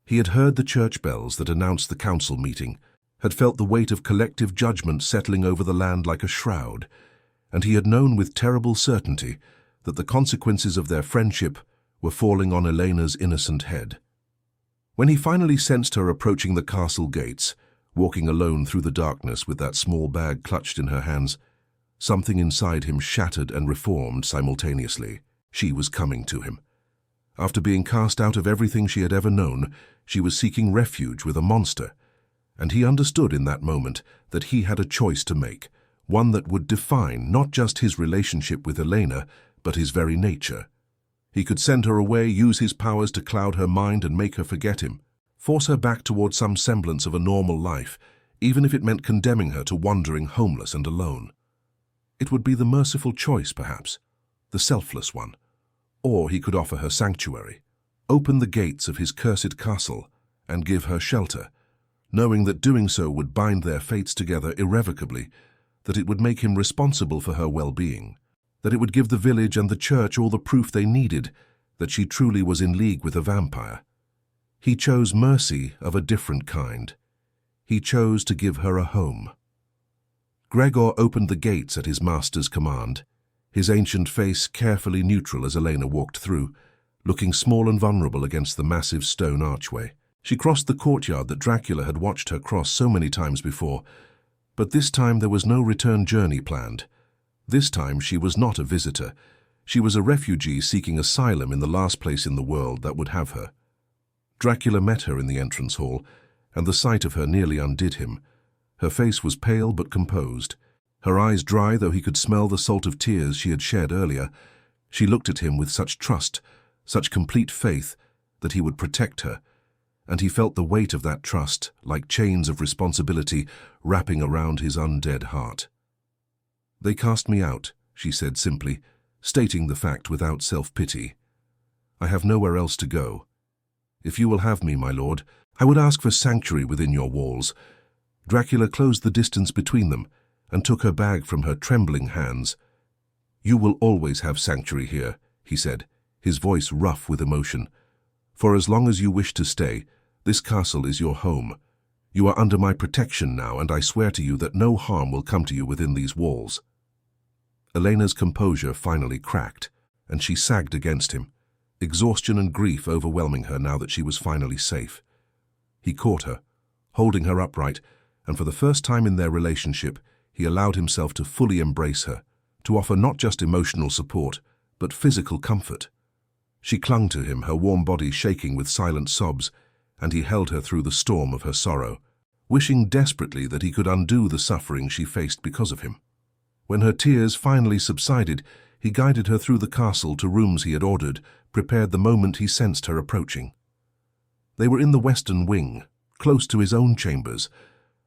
He had heard the church bells that announced the council meeting, had felt the weight of collective judgment settling over the land like a shroud, and he had known with terrible certainty that the consequences of their friendship were falling on Elena's innocent head. When he finally sensed her approaching the castle gates, walking alone through the darkness with that small bag clutched in her hands, something inside him shattered and reformed simultaneously. She was coming to him. After being cast out of everything she had ever known, she was seeking refuge with a monster, and he understood in that moment that he had a choice to make, one that would define not just his relationship with Elena, but his very nature. He could send her away, use his powers to cloud her mind and make her forget him, force her back toward some semblance of a normal life, even if it meant condemning her to wandering homeless and alone. It would be the merciful choice, perhaps, the selfless one. Or he could offer her sanctuary, open the gates of his cursed castle, and give her shelter, knowing that doing so would bind their fates together irrevocably, that it would make him responsible for her well-being, that it would give the village and the church all the proof they needed that she truly was in league with a vampire. He chose mercy of a different kind. He chose to give her a home. Gregor opened the gates at his master's command, his ancient face carefully neutral as Elena walked through, looking small and vulnerable against the massive stone archway. She crossed the courtyard that Dracula had watched her cross so many times before, but this time there was no return journey planned. This time she was not a visitor. She was a refugee seeking asylum in the last place in the world that would have her. Dracula met her in the entrance hall, and the sight of her nearly undid him. Her face was pale but composed, her eyes dry though he could smell the salt of tears she had shed earlier. She looked at him with such trust, such complete faith that he would protect her, and he felt the weight of that trust, like chains of responsibility, wrapping around his undead heart. "They cast me out," she said simply, stating the fact without self-pity. "I have nowhere else to go. If you will have me, my lord, I would ask for sanctuary within your walls." Dracula closed the distance between them and took her bag from her trembling hands. "You will always have sanctuary here," he said, his voice rough with emotion. "For as long as you wish to stay, this castle is your home. You are under my protection now, and I swear to you that no harm will come to you within these walls." Elena's composure finally cracked, and she sagged against him, exhaustion and grief overwhelming her now that she was finally safe. He caught her, holding her upright, and for the first time in their relationship, he allowed himself to fully embrace her, to offer not just emotional support, but physical comfort. She clung to him, her warm body shaking with silent sobs, and he held her through the storm of her sorrow, wishing desperately that he could undo the suffering she faced because of him. When her tears finally subsided, he guided her through the castle to rooms he had ordered, prepared the moment he sensed her approaching. They were in the western wing, close to his own chambers,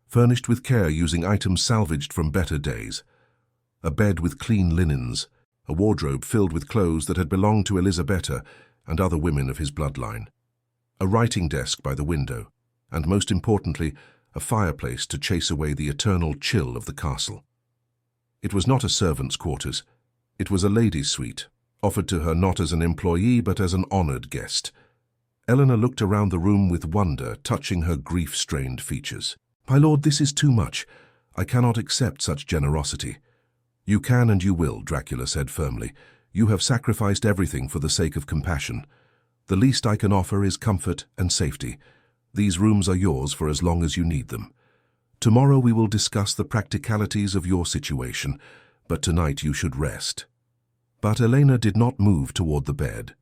furnished with care using items salvaged from better days. A bed with clean linens, a wardrobe filled with clothes that had belonged to Elisabetta and other women of his bloodline, a writing desk by the window, and most importantly, a fireplace to chase away the eternal chill of the castle. It was not a servant's quarters. It was a lady's suite, offered to her not as an employee but as an honored guest. Elena looked around the room with wonder, touching her grief-strained features. "My lord, this is too much. I cannot accept such generosity." "You can and you will," Dracula said firmly. "You have sacrificed everything for the sake of compassion. The least I can offer is comfort and safety. These rooms are yours for as long as you need them. Tomorrow we will discuss the practicalities of your situation, but tonight you should rest." But Elena did not move toward the bed.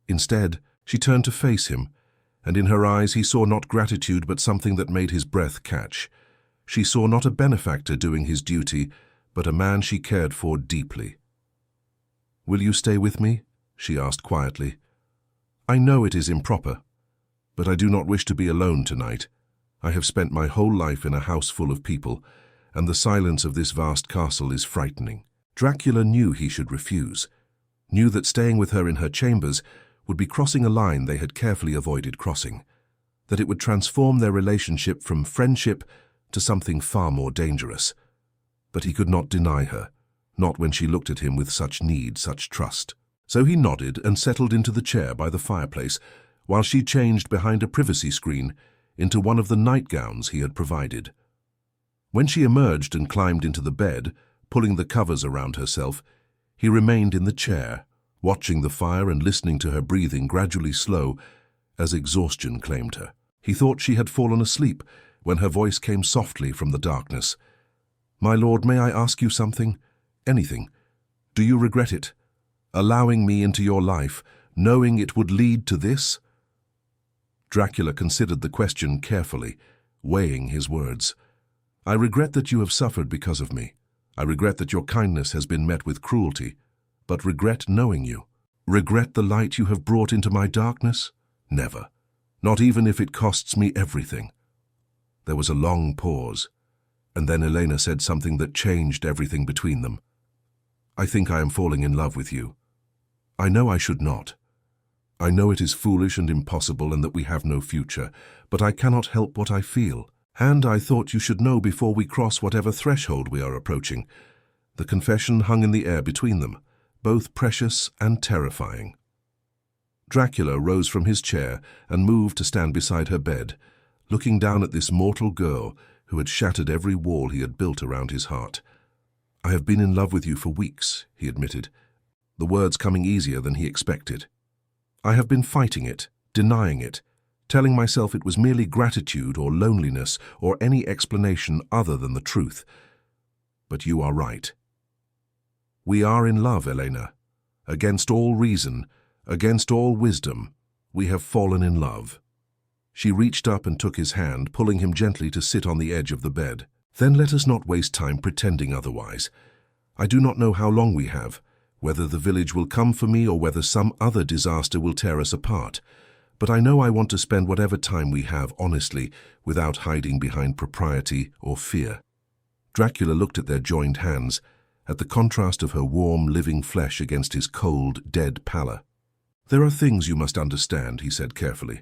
Instead, she turned to face him, and in her eyes he saw not gratitude but something that made his breath catch. She saw not a benefactor doing his duty, but a man she cared for deeply. "Will you stay with me?" she asked quietly. "I know it is improper, but I do not wish to be alone tonight. I have spent my whole life in a house full of people, and the silence of this vast castle is frightening." Dracula knew he should refuse, knew that staying with her in her chambers would be crossing a line they had carefully avoided crossing, that it would transform their relationship from friendship to something far more dangerous. But he could not deny her, not when she looked at him with such need, such trust. So he nodded and settled into the chair by the fireplace, while she changed behind a privacy screen into one of the nightgowns he had provided. When she emerged and climbed into the bed, pulling the covers around herself, he remained in the chair, watching the fire and listening to her breathing gradually slow as exhaustion claimed her. He thought she had fallen asleep when her voice came softly from the darkness. "My lord, may I ask you something? Anything? Do you regret it? Allowing me into your life, knowing it would lead to this?" Dracula considered the question carefully, weighing his words. "I regret that you have suffered because of me. I regret that your kindness has been met with cruelty, but regret knowing you. Regret the light you have brought into my darkness? Never. Not even if it costs me everything." There was a long pause, and then Elena said something that changed everything between them. "I think I am falling in love with you. I know I should not. I know it is foolish and impossible and that we have no future, but I cannot help what I feel. And I thought you should know before we cross whatever threshold we are approaching." The confession hung in the air between them, both precious and terrifying. Dracula rose from his chair and moved to stand beside her bed, looking down at this mortal girl who had shattered every wall he had built around his heart. "I have been in love with you for weeks," he admitted, the words coming easier than he expected. "I have been fighting it, denying it, telling myself it was merely gratitude or loneliness or any explanation other than the truth. But you are right. We are in love, Elena. Against all reason, against all wisdom, we have fallen in love." She reached up and took his hand, pulling him gently to sit on the edge of the bed. "Then let us not waste time pretending otherwise. I do not know how long we have, whether the village will come for me or whether some other disaster will tear us apart. But I know I want to spend whatever time we have honestly, without hiding behind propriety or fear." Dracula looked at their joined hands, at the contrast of her warm, living flesh against his cold, dead pallor. "There are things you must understand," he said carefully.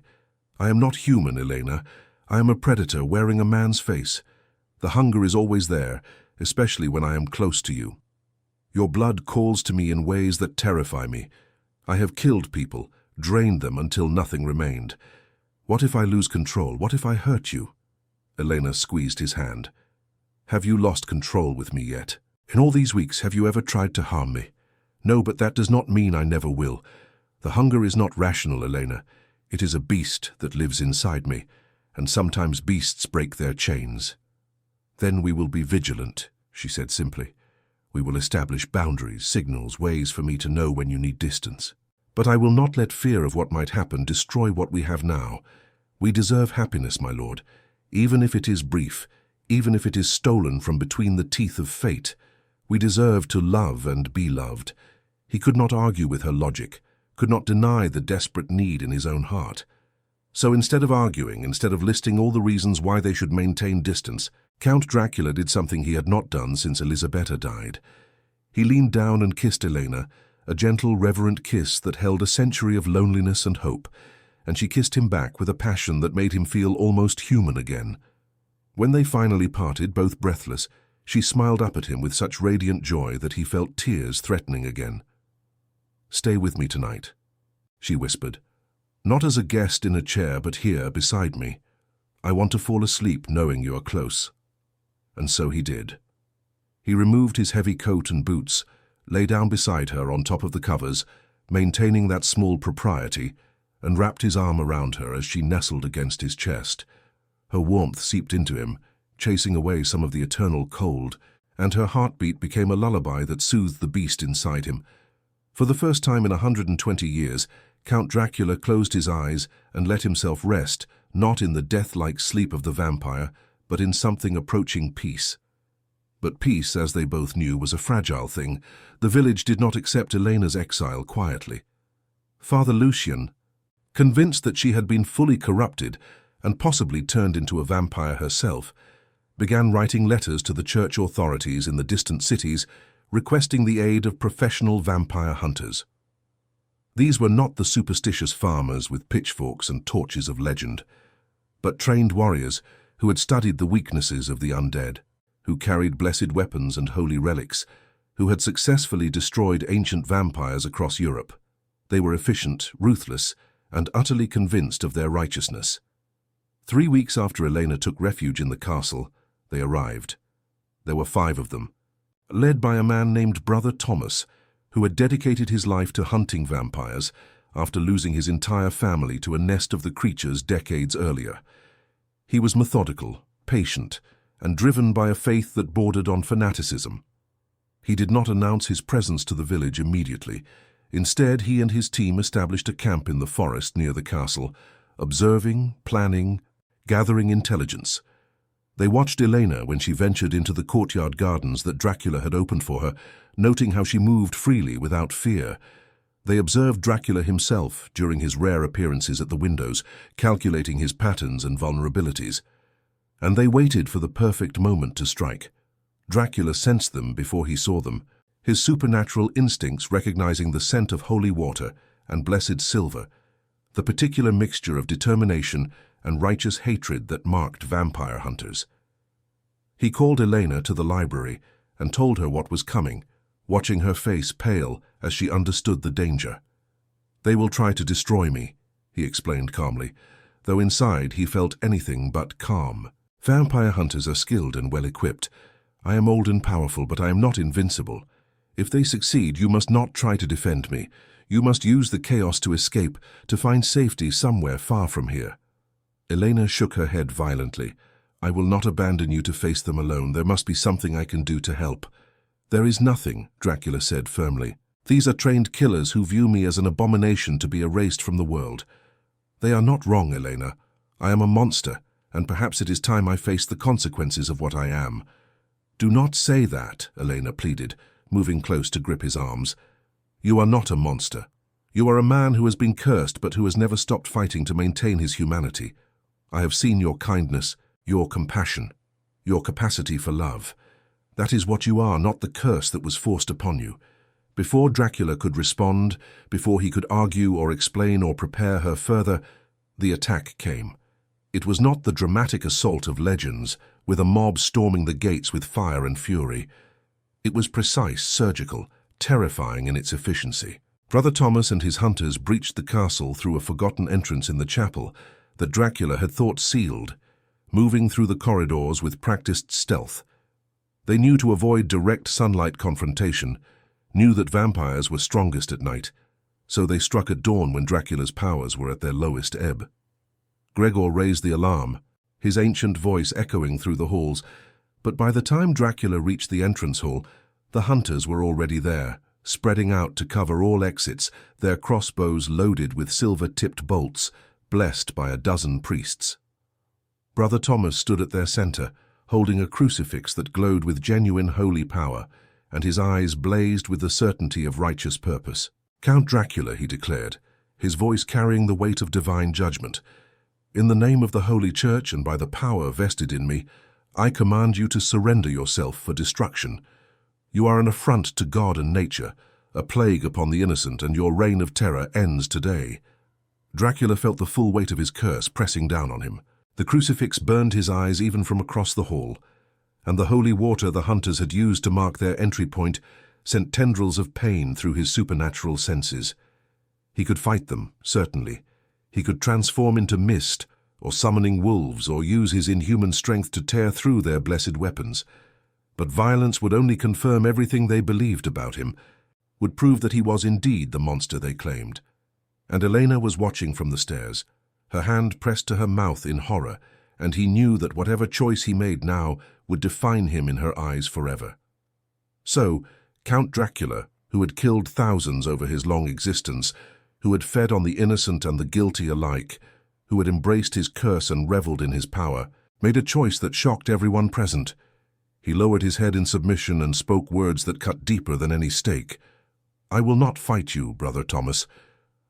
"I am not human, Elena. I am a predator wearing a man's face. The hunger is always there, especially when I am close to you. Your blood calls to me in ways that terrify me. I have killed people, drained them until nothing remained. What if I lose control? What if I hurt you?" Elena squeezed his hand. "Have you lost control with me yet? In all these weeks, have you ever tried to harm me? No, but that does not mean I never will. The hunger is not rational, Elena. It is a beast that lives inside me, and sometimes beasts break their chains." "Then we will be vigilant," she said simply. "We will establish boundaries, signals, ways for me to know when you need distance. But I will not let fear of what might happen destroy what we have now. We deserve happiness, my lord, even if it is brief, even if it is stolen from between the teeth of fate. We deserve to love and be loved." He could not argue with her logic, could not deny the desperate need in his own heart. So instead of arguing, instead of listing all the reasons why they should maintain distance, Count Dracula did something he had not done since Elisabetta died. He leaned down and kissed Elena, a gentle, reverent kiss that held a century of loneliness and hope, and she kissed him back with a passion that made him feel almost human again. When they finally parted, both breathless, she smiled up at him with such radiant joy that he felt tears threatening again. "Stay with me tonight," she whispered. "Not as a guest in a chair, but here, beside me. I want to fall asleep knowing you are close." And so he did. He removed his heavy coat and boots, lay down beside her on top of the covers, maintaining that small propriety, and wrapped his arm around her as she nestled against his chest. Her warmth seeped into him, chasing away some of the eternal cold, and her heartbeat became a lullaby that soothed the beast inside him. For the first time in 120 years, Count Dracula closed his eyes and let himself rest, not in the death-like sleep of the vampire, but in something approaching peace. But peace, as they both knew, was a fragile thing. The village did not accept Elena's exile quietly. Father Lucian, convinced that she had been fully corrupted and possibly turned into a vampire herself, began writing letters to the church authorities in the distant cities, requesting the aid of professional vampire hunters. These were not the superstitious farmers with pitchforks and torches of legend, but trained warriors who had studied the weaknesses of the undead, who carried blessed weapons and holy relics, who had successfully destroyed ancient vampires across Europe. They were efficient, ruthless, and utterly convinced of their righteousness. 3 weeks after Elena took refuge in the castle, they arrived. There were 5 of them, led by a man named Brother Thomas, who had dedicated his life to hunting vampires after losing his entire family to a nest of the creatures decades earlier. He was methodical, patient, and driven by a faith that bordered on fanaticism. He did not announce his presence to the village immediately. Instead, he and his team established a camp in the forest near the castle, observing, planning, gathering intelligence. They watched Elena when she ventured into the courtyard gardens that Dracula had opened for her, noting how she moved freely without fear. They observed Dracula himself during his rare appearances at the windows, calculating his patterns and vulnerabilities. And they waited for the perfect moment to strike. Dracula sensed them before he saw them, his supernatural instincts recognizing the scent of holy water and blessed silver, the particular mixture of determination and righteous hatred that marked vampire hunters. He called Elena to the library and told her what was coming, watching her face pale as she understood the danger. "They will try to destroy me," he explained calmly, though inside he felt anything but calm. "Vampire hunters are skilled and well-equipped. I am old and powerful, but I am not invincible. If they succeed, you must not try to defend me. You must use the chaos to escape, to find safety somewhere far from here." Elena shook her head violently. "I will not abandon you to face them alone. There must be something I can do to help." "There is nothing," Dracula said firmly. "These are trained killers who view me as an abomination to be erased from the world." "They are not wrong, Elena. I am a monster, and perhaps it is time I face the consequences of what I am." "Do not say that," Elena pleaded, moving close to grip his arms. "You are not a monster. You are a man who has been cursed but who has never stopped fighting to maintain his humanity. I have seen your kindness, your compassion, your capacity for love. That is what you are, not the curse that was forced upon you." Before Dracula could respond, before he could argue or explain or prepare her further, the attack came. It was not the dramatic assault of legends, with a mob storming the gates with fire and fury. It was precise, surgical, terrifying in its efficiency. Brother Thomas and his hunters breached the castle through a forgotten entrance in the chapel that Dracula had thought sealed, moving through the corridors with practiced stealth. They knew to avoid direct sunlight confrontation, knew that vampires were strongest at night, so they struck at dawn when Dracula's powers were at their lowest ebb. Gregor raised the alarm, his ancient voice echoing through the halls, but by the time Dracula reached the entrance hall, the hunters were already there, spreading out to cover all exits, their crossbows loaded with silver-tipped bolts, blessed by a dozen priests. Brother Thomas stood at their center, holding a crucifix that glowed with genuine holy power, and his eyes blazed with the certainty of righteous purpose. "Count Dracula," he declared, his voice carrying the weight of divine judgment. "In the name of the Holy Church and by the power vested in me, I command you to surrender yourself for destruction. You are an affront to God and nature, a plague upon the innocent, and your reign of terror ends today." Dracula felt the full weight of his curse pressing down on him. The crucifix burned his eyes even from across the hall, and the holy water the hunters had used to mark their entry point sent tendrils of pain through his supernatural senses. He could fight them, certainly. He could transform into mist, or summoning wolves, or use his inhuman strength to tear through their blessed weapons. But violence would only confirm everything they believed about him, would prove that he was indeed the monster they claimed. And Elena was watching from the stairs, her hand pressed to her mouth in horror, and he knew that whatever choice he made now would define him in her eyes forever. So, Count Dracula, who had killed thousands over his long existence, who had fed on the innocent and the guilty alike, who had embraced his curse and reveled in his power, made a choice that shocked everyone present. He lowered his head in submission and spoke words that cut deeper than any stake. "I will not fight you, Brother Thomas.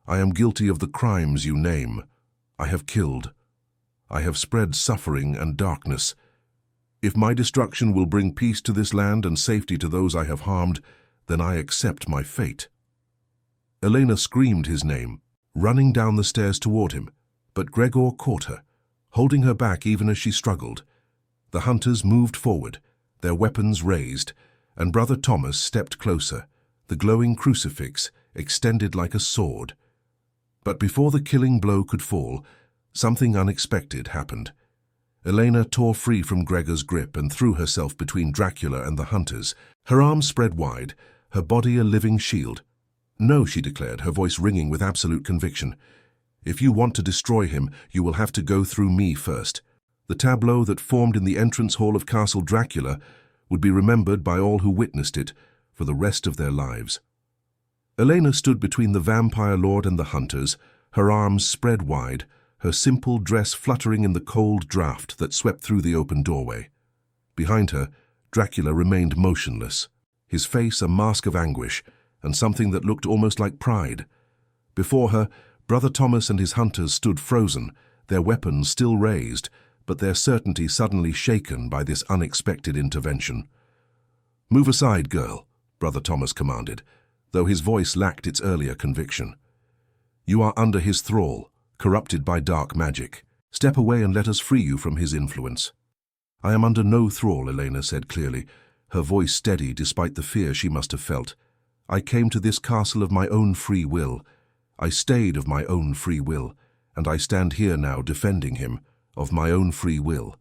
I am guilty of the crimes you name. I have killed. I have spread suffering and darkness. If my destruction will bring peace to this land and safety to those I have harmed, then I accept my fate." Elena screamed his name, running down the stairs toward him, but Gregor caught her, holding her back even as she struggled. The hunters moved forward, their weapons raised, and Brother Thomas stepped closer, the glowing crucifix extended like a sword. But before the killing blow could fall, something unexpected happened. Elena tore free from Gregor's grip and threw herself between Dracula and the hunters, her arms spread wide, her body a living shield. "No," she declared, her voice ringing with absolute conviction. "If you want to destroy him, you will have to go through me first." The tableau that formed in the entrance hall of Castle Dracula would be remembered by all who witnessed it for the rest of their lives. Elena stood between the vampire lord and the hunters, her arms spread wide, her simple dress fluttering in the cold draught that swept through the open doorway. Behind her, Dracula remained motionless, his face a mask of anguish and something that looked almost like pride. Before her, Brother Thomas and his hunters stood frozen, their weapons still raised, but their certainty suddenly shaken by this unexpected intervention. "Move aside, girl," Brother Thomas commanded, though his voice lacked its earlier conviction. "You are under his thrall, corrupted by dark magic. Step away and let us free you from his influence." "I am under no thrall," Elena said clearly, her voice steady despite the fear she must have felt. "I came to this castle of my own free will. I stayed of my own free will, and I stand here now defending him, of my own free will.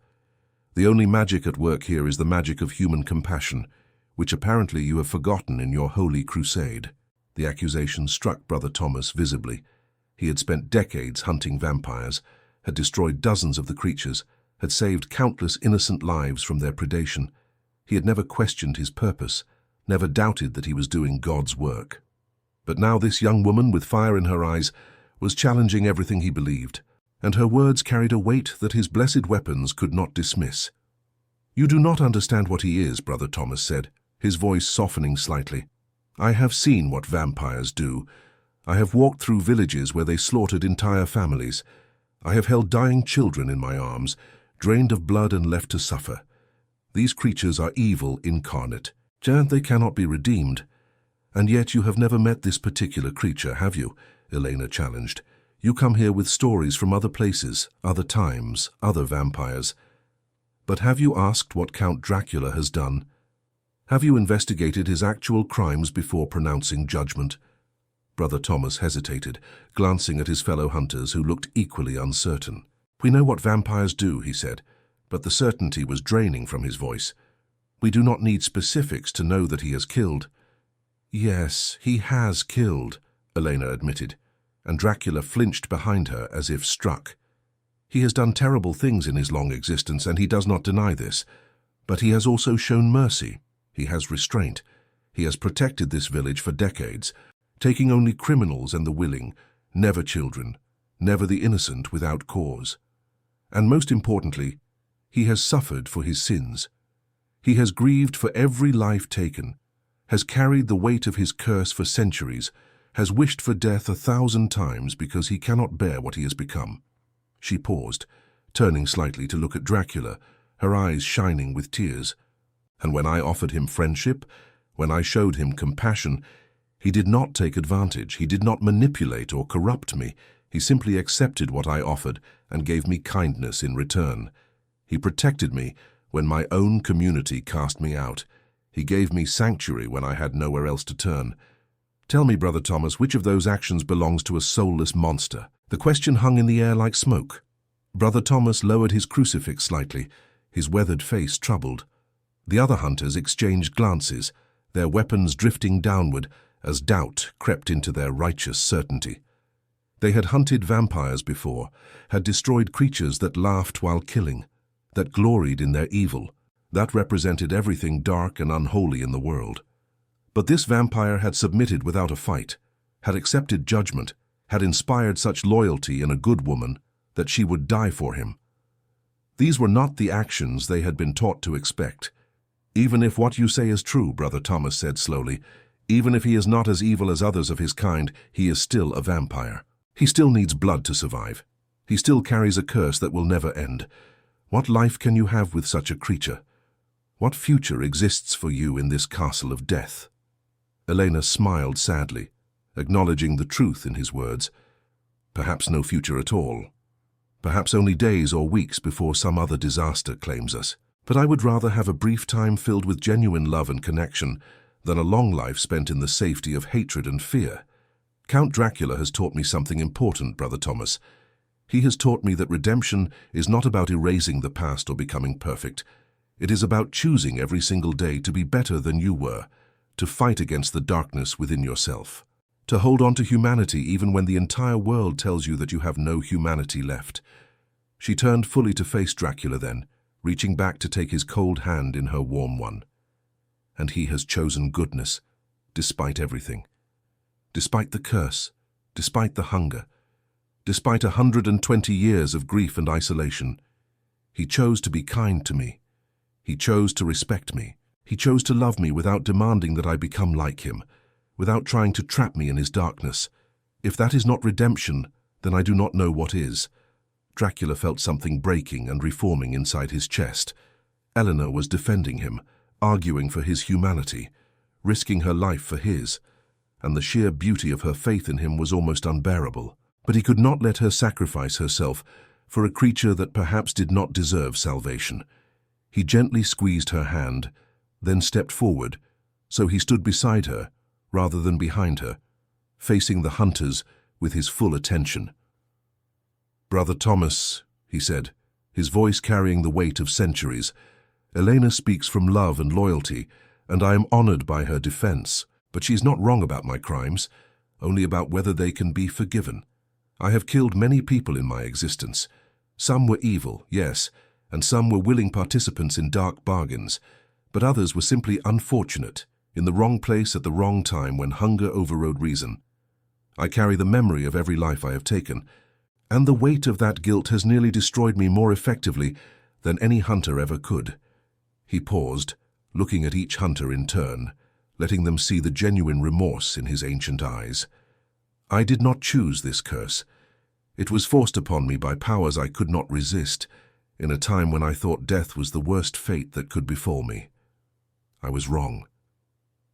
The only magic at work here is the magic of human compassion, which apparently you have forgotten in your holy crusade." The accusation struck Brother Thomas visibly. He had spent decades hunting vampires, had destroyed dozens of the creatures, had saved countless innocent lives from their predation. He had never questioned his purpose, never doubted that he was doing God's work. But now this young woman with fire in her eyes was challenging everything he believed, and her words carried a weight that his blessed weapons could not dismiss. "You do not understand what he is," Brother Thomas said, his voice softening slightly. "I have seen what vampires do. I have walked through villages where they slaughtered entire families. I have held dying children in my arms, drained of blood and left to suffer. These creatures are evil incarnate. They cannot be redeemed. And yet you have never met this particular creature, have you?" Elena challenged. "You come here with stories from other places, other times, other vampires. But have you asked what Count Dracula has done? Have you investigated his actual crimes before pronouncing judgment?" Brother Thomas hesitated, glancing at his fellow hunters who looked equally uncertain. "We know what vampires do," he said, but the certainty was draining from his voice. "We do not need specifics to know that he has killed." "Yes, he has killed," Elena admitted, and Dracula flinched behind her as if struck. "He has done terrible things in his long existence, and he does not deny this. But he has also shown mercy. He has restraint. He has protected this village for decades, taking only criminals and the willing, never children, never the innocent without cause. And most importantly, he has suffered for his sins. He has grieved for every life taken, has carried the weight of his curse for centuries, has wished for death 1,000 times because he cannot bear what he has become." She paused, turning slightly to look at Dracula, her eyes shining with tears. "And when I offered him friendship, when I showed him compassion, he did not take advantage, he did not manipulate or corrupt me. He simply accepted what I offered and gave me kindness in return. He protected me when my own community cast me out. He gave me sanctuary when I had nowhere else to turn. Tell me, Brother Thomas, which of those actions belongs to a soulless monster?" The question hung in the air like smoke. Brother Thomas lowered his crucifix slightly, his weathered face troubled. The other hunters exchanged glances, their weapons drifting downward as doubt crept into their righteous certainty. They had hunted vampires before, had destroyed creatures that laughed while killing, that gloried in their evil, that represented everything dark and unholy in the world. But this vampire had submitted without a fight, had accepted judgment, had inspired such loyalty in a good woman that she would die for him. These were not the actions they had been taught to expect. "Even if what you say is true," Brother Thomas said slowly, "even if he is not as evil as others of his kind, he is still a vampire. He still needs blood to survive. He still carries a curse that will never end. What life can you have with such a creature? What future exists for you in this castle of death?" Elena smiled sadly, acknowledging the truth in his words. Perhaps no future at all. Perhaps only days or weeks before some other disaster claims us. But I would rather have a brief time filled with genuine love and connection than a long life spent in the safety of hatred and fear. Count Dracula has taught me something important, Brother Thomas. He has taught me that redemption is not about erasing the past or becoming perfect. It is about choosing every single day to be better than you were, to fight against the darkness within yourself, to hold on to humanity even when the entire world tells you that you have no humanity left. She turned fully to face Dracula then, reaching back to take his cold hand in her warm one. And he has chosen goodness, despite everything. Despite the curse, despite the hunger, despite 120 years of grief and isolation. He chose to be kind to me. He chose to respect me. He chose to love me without demanding that I become like him, without trying to trap me in his darkness. If that is not redemption, then I do not know what is. Dracula felt something breaking and reforming inside his chest. Elena was defending him, arguing for his humanity, risking her life for his, and the sheer beauty of her faith in him was almost unbearable. But he could not let her sacrifice herself for a creature that perhaps did not deserve salvation. He gently squeezed her hand, then stepped forward, so he stood beside her, rather than behind her, facing the hunters with his full attention. "Brother Thomas," he said, his voice carrying the weight of centuries, "Elena speaks from love and loyalty, and I am honored by her defense. But she's not wrong about my crimes, only about whether they can be forgiven. I have killed many people in my existence. Some were evil, yes, and some were willing participants in dark bargains, but others were simply unfortunate, in the wrong place at the wrong time when hunger overrode reason. I carry the memory of every life I have taken, and the weight of that guilt has nearly destroyed me more effectively than any hunter ever could." He paused, looking at each hunter in turn, letting them see the genuine remorse in his ancient eyes. "I did not choose this curse. It was forced upon me by powers I could not resist, in a time when I thought death was the worst fate that could befall me. I was wrong.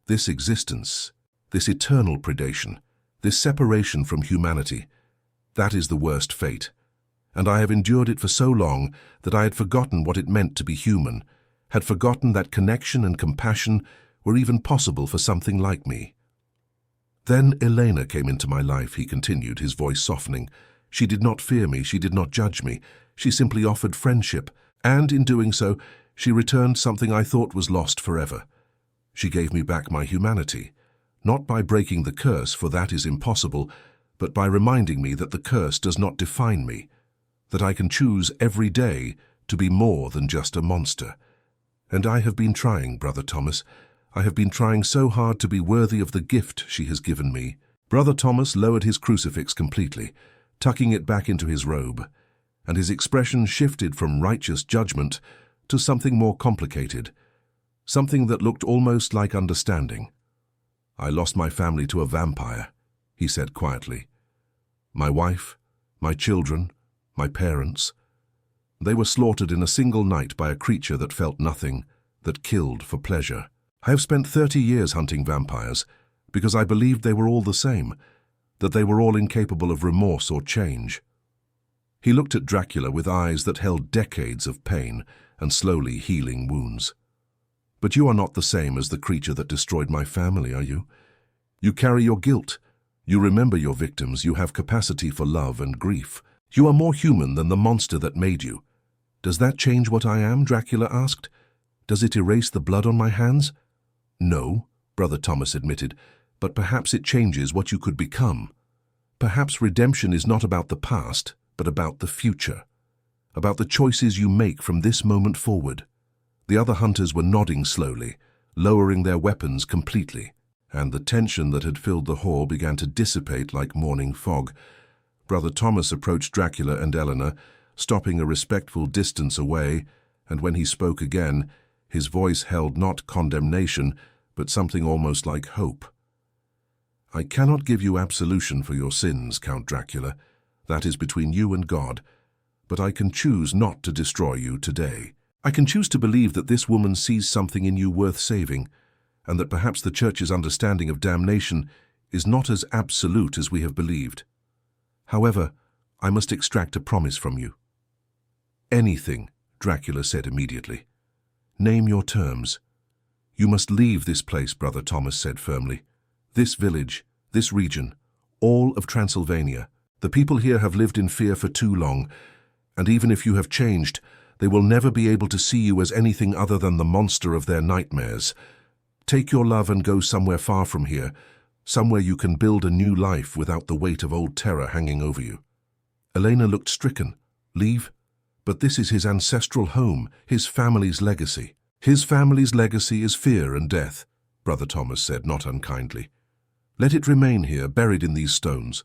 This existence, this eternal predation, this separation from humanity, that is the worst fate, and I have endured it for so long that I had forgotten what it meant to be human, had forgotten that connection and compassion were even possible for something like me. Then Elena came into my life," he continued, his voice softening. "She did not fear me, she did not judge me, she simply offered friendship, and in doing so, she returned something I thought was lost forever. She gave me back my humanity, not by breaking the curse, for that is impossible, but by reminding me that the curse does not define me, that I can choose every day to be more than just a monster. And I have been trying, Brother Thomas. I have been trying so hard to be worthy of the gift she has given me." Brother Thomas lowered his crucifix completely, tucking it back into his robe, and his expression shifted from righteous judgment to something more complicated, something that looked almost like understanding. "I lost my family to a vampire," he said quietly. "My wife, my children, my parents. They were slaughtered in a single night by a creature that felt nothing, that killed for pleasure. I have spent 30 years hunting vampires because I believed they were all the same, that they were all incapable of remorse or change." He looked at Dracula with eyes that held decades of pain and slowly healing wounds. "But you are not the same as the creature that destroyed my family, are you? You carry your guilt. You remember your victims. You have capacity for love and grief. You are more human than the monster that made you. Does that change what I am?" Dracula asked. "Does it erase the blood on my hands?" "No," Brother Thomas admitted, "but perhaps it changes what you could become. Perhaps redemption is not about the past, but about the future, about the choices you make from this moment forward." The other hunters were nodding slowly, lowering their weapons completely, and the tension that had filled the hall began to dissipate like morning fog. Brother Thomas approached Dracula and Elena, stopping a respectful distance away, and when he spoke again, his voice held not condemnation, but something almost like hope. "I cannot give you absolution for your sins, Count Dracula. That is between you and God. But I can choose not to destroy you today. I can choose to believe that this woman sees something in you worth saving, and that perhaps the Church's understanding of damnation is not as absolute as we have believed. However, I must extract a promise from you." "Anything," Dracula said immediately. "Name your terms." "You must leave this place," Brother Thomas said firmly. "This village, this region, all of Transylvania. The people here have lived in fear for too long, and even if you have changed, they will never be able to see you as anything other than the monster of their nightmares. Take your love and go somewhere far from here, somewhere you can build a new life without the weight of old terror hanging over you." Elena looked stricken. "Leave? But this is his ancestral home, his family's legacy." "His family's legacy is fear and death," Brother Thomas said, not unkindly. "Let it remain here, buried in these stones.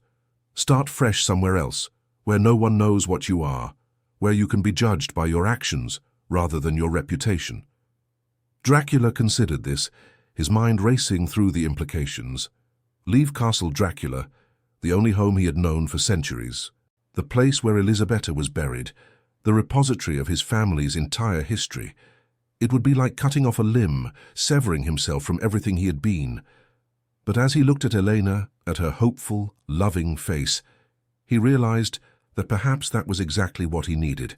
Start fresh somewhere else, where no one knows what you are, where you can be judged by your actions rather than your reputation." Dracula considered this, his mind racing through the implications. Leave Castle Dracula, the only home he had known for centuries, the place where Elisabetta was buried, the repository of his family's entire history. It would be like cutting off a limb, severing himself from everything he had been. But as he looked at Elena, at her hopeful, loving face, he realized that perhaps that was exactly what he needed,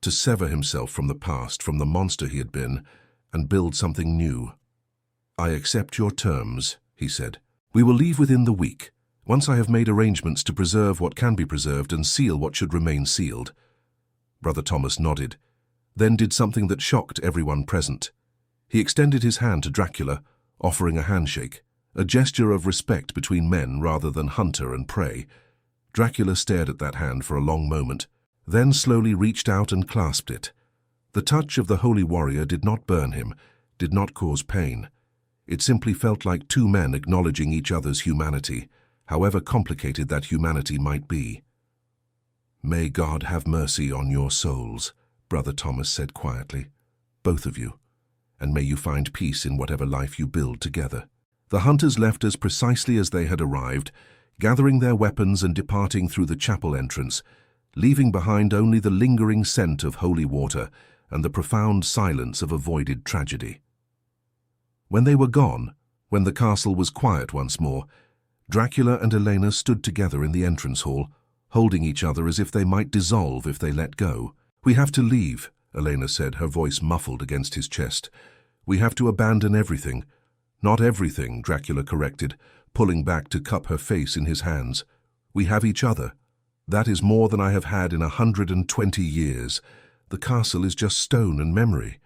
to sever himself from the past, from the monster he had been, and build something new. "I accept your terms," he said. "We will leave within the week, once I have made arrangements to preserve what can be preserved and seal what should remain sealed." Brother Thomas nodded, then did something that shocked everyone present. He extended his hand to Dracula, offering a handshake, a gesture of respect between men rather than hunter and prey. Dracula stared at that hand for a long moment, then slowly reached out and clasped it. The touch of the holy warrior did not burn him, did not cause pain. It simply felt like two men acknowledging each other's humanity, however complicated that humanity might be. "May God have mercy on your souls," Brother Thomas said quietly, "both of you, and may you find peace in whatever life you build together." The hunters left us precisely as they had arrived, gathering their weapons and departing through the chapel entrance, leaving behind only the lingering scent of holy water and the profound silence of avoided tragedy. When they were gone, when the castle was quiet once more, Dracula and Elena stood together in the entrance hall, holding each other as if they might dissolve if they let go. "We have to leave," Elena said, her voice muffled against his chest. "We have to abandon everything." "Not everything," Dracula corrected, pulling back to cup her face in his hands. "We have each other. That is more than I have had in 120 years. The castle is just stone and memory.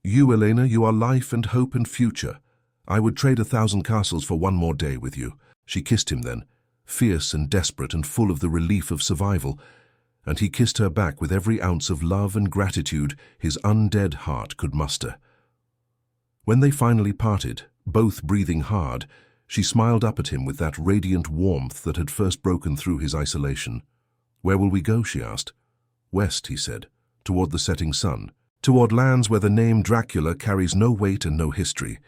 You, Elena, you are life and hope and future. I would trade 1,000 castles for one more day with you." She kissed him then, fierce and desperate and full of the relief of survival, and he kissed her back with every ounce of love and gratitude his undead heart could muster. When they finally parted, both breathing hard, she smiled up at him with that radiant warmth that had first broken through his isolation. "Where will we go?" she asked. "West," he said, "toward the setting sun, toward lands where the name Dracula carries no weight and no history.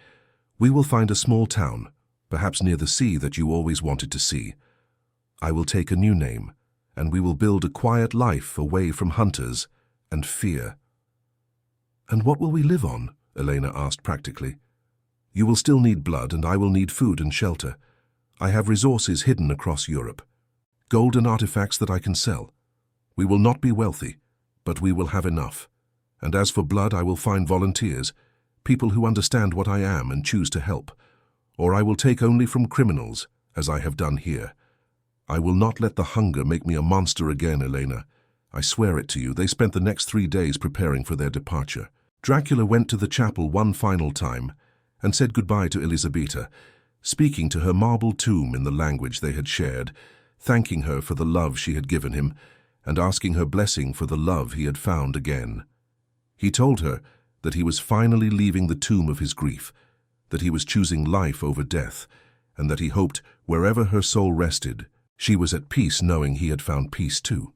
We will find a small town, perhaps near the sea that you always wanted to see. I will take a new name, and we will build a quiet life away from hunters and fear." "And what will we live on?" Elena asked practically. "You will still need blood, and I will need food and shelter. I have resources hidden across Europe, gold and artifacts that I can sell. We will not be wealthy, but we will have enough. And as for blood, I will find volunteers, people who understand what I am and choose to help. Or I will take only from criminals, as I have done here. I will not let the hunger make me a monster again, Elena. I swear it to you." They spent the next 3 days preparing for their departure. Dracula went to the chapel one final time and said goodbye to Elisabetta, speaking to her marble tomb in the language they had shared, thanking her for the love she had given him and asking her blessing for the love he had found again. He told her that he was finally leaving the tomb of his grief, that he was choosing life over death, and that he hoped wherever her soul rested, she was at peace knowing he had found peace too.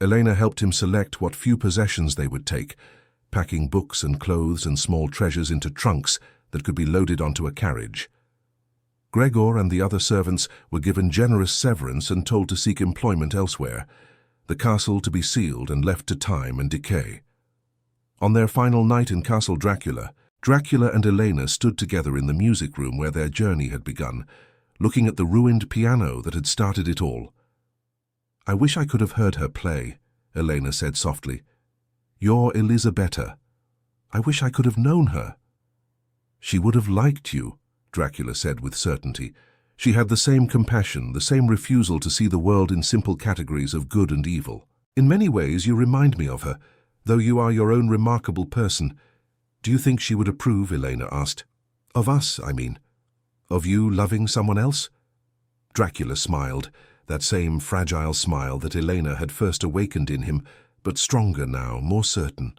Elena helped him select what few possessions they would take, packing books and clothes and small treasures into trunks that could be loaded onto a carriage. Gregor and the other servants were given generous severance and told to seek employment elsewhere, the castle to be sealed and left to time and decay. On their final night in Castle Dracula, Dracula and Elena stood together in the music room where their journey had begun, looking at the ruined piano that had started it all. "I wish I could have heard her play," Elena said softly. "You're Elisabetta. I wish I could have known her." "She would have liked you," Dracula said with certainty. "She had the same compassion, the same refusal to see the world in simple categories of good and evil. In many ways you remind me of her, though you are your own remarkable person." "Do you think she would approve?" Elena asked. "Of us, I mean. Of you loving someone else?" Dracula smiled, that same fragile smile that Elena had first awakened in him, but stronger now, more certain.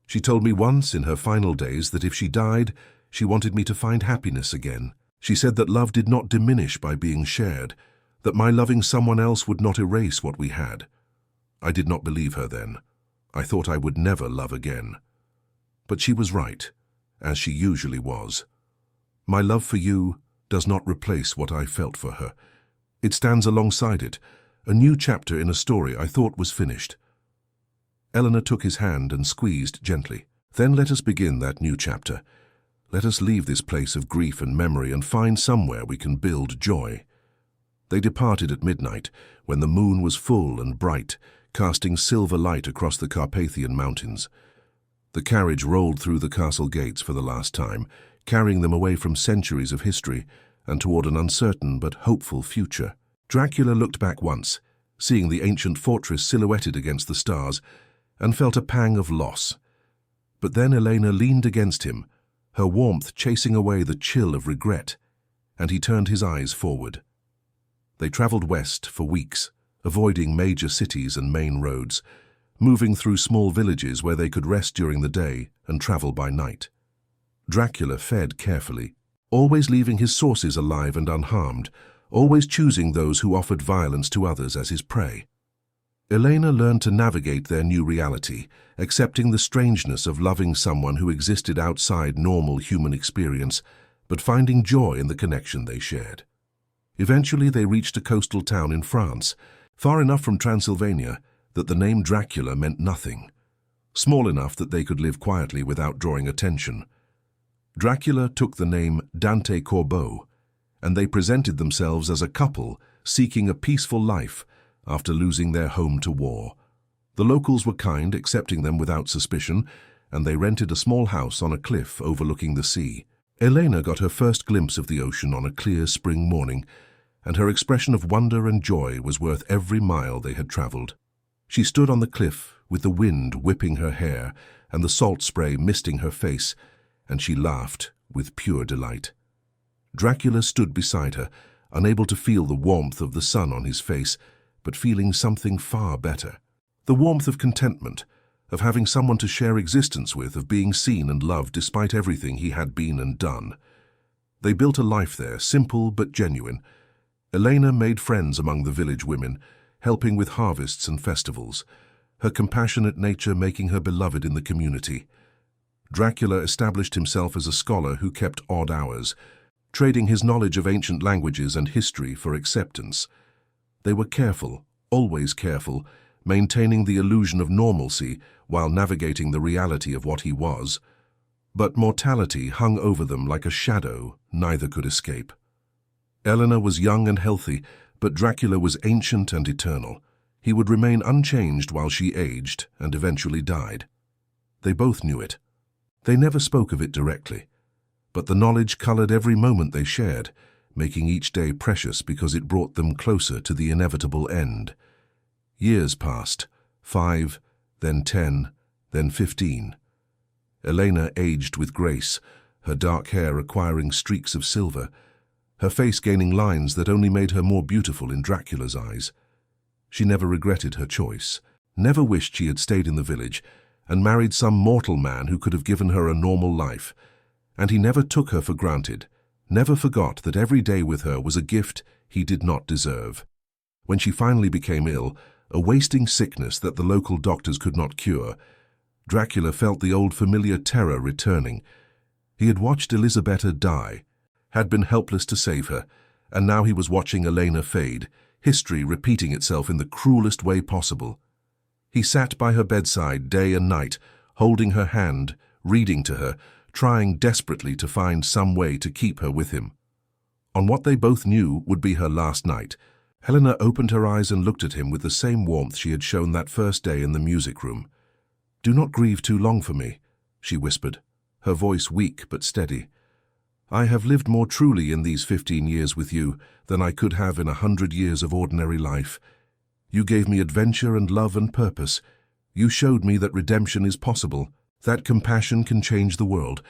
"She told me once in her final days that if she died, she wanted me to find happiness again. She said that love did not diminish by being shared, that my loving someone else would not erase what we had. I did not believe her then. I thought I would never love again. But she was right, as she usually was. My love for you does not replace what I felt for her. It stands alongside it, a new chapter in a story I thought was finished." Elena took his hand and squeezed gently. "Then let us begin that new chapter. Let us leave this place of grief and memory and find somewhere we can build joy." They departed at midnight, when the moon was full and bright, casting silver light across the Carpathian mountains. The carriage rolled through the castle gates for the last time, carrying them away from centuries of history and toward an uncertain but hopeful future. Dracula looked back once, seeing the ancient fortress silhouetted against the stars, and felt a pang of loss. But then Elena leaned against him, her warmth chasing away the chill of regret, and he turned his eyes forward. They traveled west for weeks, avoiding major cities and main roads, moving through small villages where they could rest during the day and travel by night. Dracula fed carefully, always leaving his sources alive and unharmed, always choosing those who offered violence to others as his prey. Elena learned to navigate their new reality, accepting the strangeness of loving someone who existed outside normal human experience, but finding joy in the connection they shared. Eventually they reached a coastal town in France, far enough from Transylvania that the name Dracula meant nothing, small enough that they could live quietly without drawing attention. Dracula took the name Dante Corbeau, and they presented themselves as a couple seeking a peaceful life after losing their home to war. The locals were kind, accepting them without suspicion, and they rented a small house on a cliff overlooking the sea. Elena got her first glimpse of the ocean on a clear spring morning, and her expression of wonder and joy was worth every mile they had traveled. She stood on the cliff with the wind whipping her hair and the salt spray misting her face, and she laughed with pure delight. Dracula stood beside her, unable to feel the warmth of the sun on his face, but feeling something far better. The warmth of contentment, of having someone to share existence with, of being seen and loved despite everything he had been and done. They built a life there, simple but genuine. Elena made friends among the village women, helping with harvests and festivals, her compassionate nature making her beloved in the community. Dracula established himself as a scholar who kept odd hours, trading his knowledge of ancient languages and history for acceptance. They were careful, always careful, maintaining the illusion of normalcy while navigating the reality of what he was. But mortality hung over them like a shadow neither could escape. Elena was young and healthy, but Dracula was ancient and eternal. He would remain unchanged while she aged and eventually died. They both knew it. They never spoke of it directly, but the knowledge colored every moment they shared, making each day precious because it brought them closer to the inevitable end. Years passed, 5, then 10, then 15. Elena aged with grace, her dark hair acquiring streaks of silver, her face gaining lines that only made her more beautiful in Dracula's eyes. She never regretted her choice, never wished she had stayed in the village and married some mortal man who could have given her a normal life. And he never took her for granted, never forgot that every day with her was a gift he did not deserve. When she finally became ill, a wasting sickness that the local doctors could not cure, Dracula felt the old familiar terror returning. He had watched Elisabetta die, had been helpless to save her, and now he was watching Elena fade, history repeating itself in the cruelest way possible. He sat by her bedside day and night, holding her hand, reading to her, trying desperately to find some way to keep her with him. On what they both knew would be her last night, Helena opened her eyes and looked at him with the same warmth she had shown that first day in the music room. "Do not grieve too long for me," she whispered, her voice weak but steady. "I have lived more truly in these 15 years with you than I could have in 100 years of ordinary life. You gave me adventure and love and purpose. You showed me that redemption is possible, that compassion can change the world,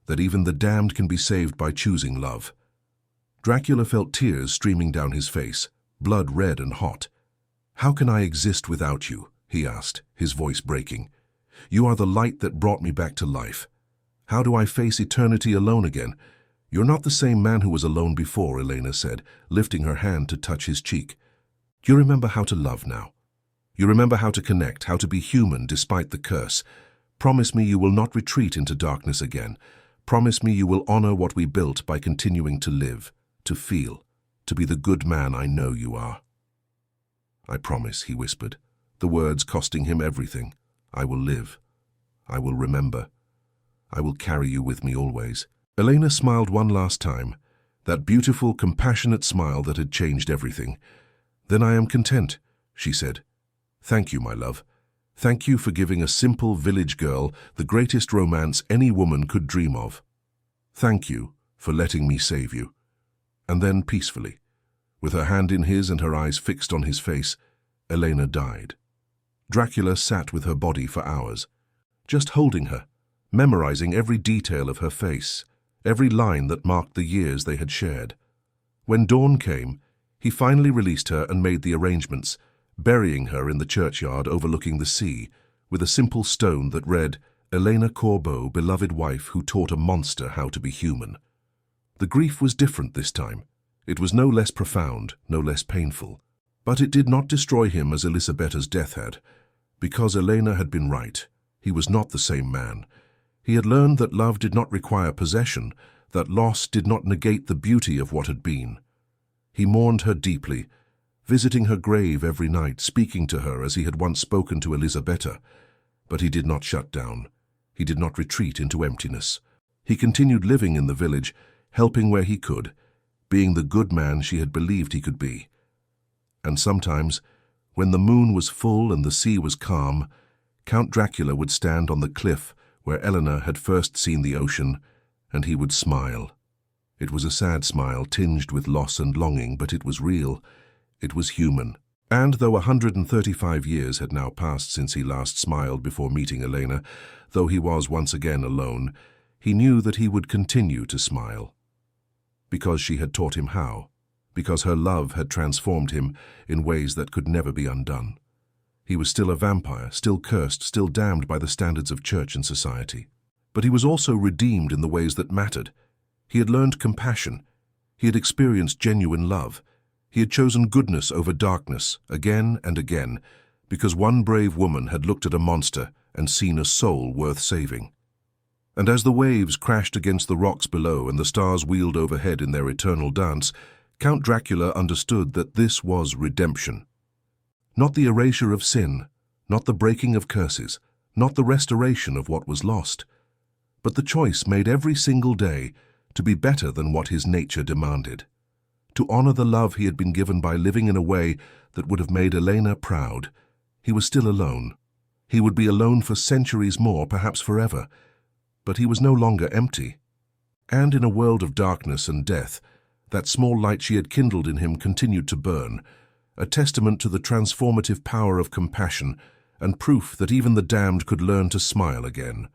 that even the damned can be saved by choosing love." Dracula felt tears streaming down his face, blood red and hot. "How can I exist without you?" he asked, his voice breaking. "You are the light that brought me back to life. How do I face eternity alone again?" "You're not the same man who was alone before," Elena said, lifting her hand to touch his cheek. "You remember how to love now. You remember how to connect, how to be human despite the curse. Promise me you will not retreat into darkness again. Promise me you will honor what we built by continuing to live, to feel, to be the good man I know you are." "I promise," he whispered, the words costing him everything. "I will live. I will remember. I will carry you with me always." Elena smiled one last time, that beautiful, compassionate smile that had changed everything. "Then I am content," she said. "Thank you, my love. Thank you for giving a simple village girl the greatest romance any woman could dream of. Thank you for letting me save you." And then, peacefully, with her hand in his and her eyes fixed on his face, Elena died. Dracula sat with her body for hours, just holding her, memorizing every detail of her face, every line that marked the years they had shared. When dawn came, he finally released her and made the arrangements, burying her in the churchyard overlooking the sea, with a simple stone that read, "Elena Corbeau, beloved wife who taught a monster how to be human." The grief was different this time. It was no less profound, no less painful. But it did not destroy him as Elisabetta's death had. Because Elena had been right, he was not the same man. He had learned that love did not require possession, that loss did not negate the beauty of what had been. He mourned her deeply, visiting her grave every night, speaking to her as he had once spoken to Elisabetta. But he did not shut down. He did not retreat into emptiness. He continued living in the village, helping where he could, being the good man she had believed he could be. And sometimes, when the moon was full and the sea was calm, Count Dracula would stand on the cliff where Elena had first seen the ocean, and he would smile. It was a sad smile tinged with loss and longing, but it was real. It was human. And though 135 years had now passed since he last smiled before meeting Elena, though he was once again alone, he knew that he would continue to smile. Because she had taught him how, because her love had transformed him in ways that could never be undone. He was still a vampire, still cursed, still damned by the standards of church and society. But he was also redeemed in the ways that mattered. He had learned compassion. He had experienced genuine love. He had chosen goodness over darkness again and again, because one brave woman had looked at a monster and seen a soul worth saving. And as the waves crashed against the rocks below and the stars wheeled overhead in their eternal dance, Count Dracula understood that this was redemption. Not the erasure of sin, not the breaking of curses, not the restoration of what was lost, but the choice made every single day to be better than what his nature demanded, to honor the love he had been given by living in a way that would have made Elena proud. He was still alone. He would be alone for centuries more, perhaps forever, but he was no longer empty. And in a world of darkness and death, that small light she had kindled in him continued to burn, a testament to the transformative power of compassion and proof that even the damned could learn to smile again.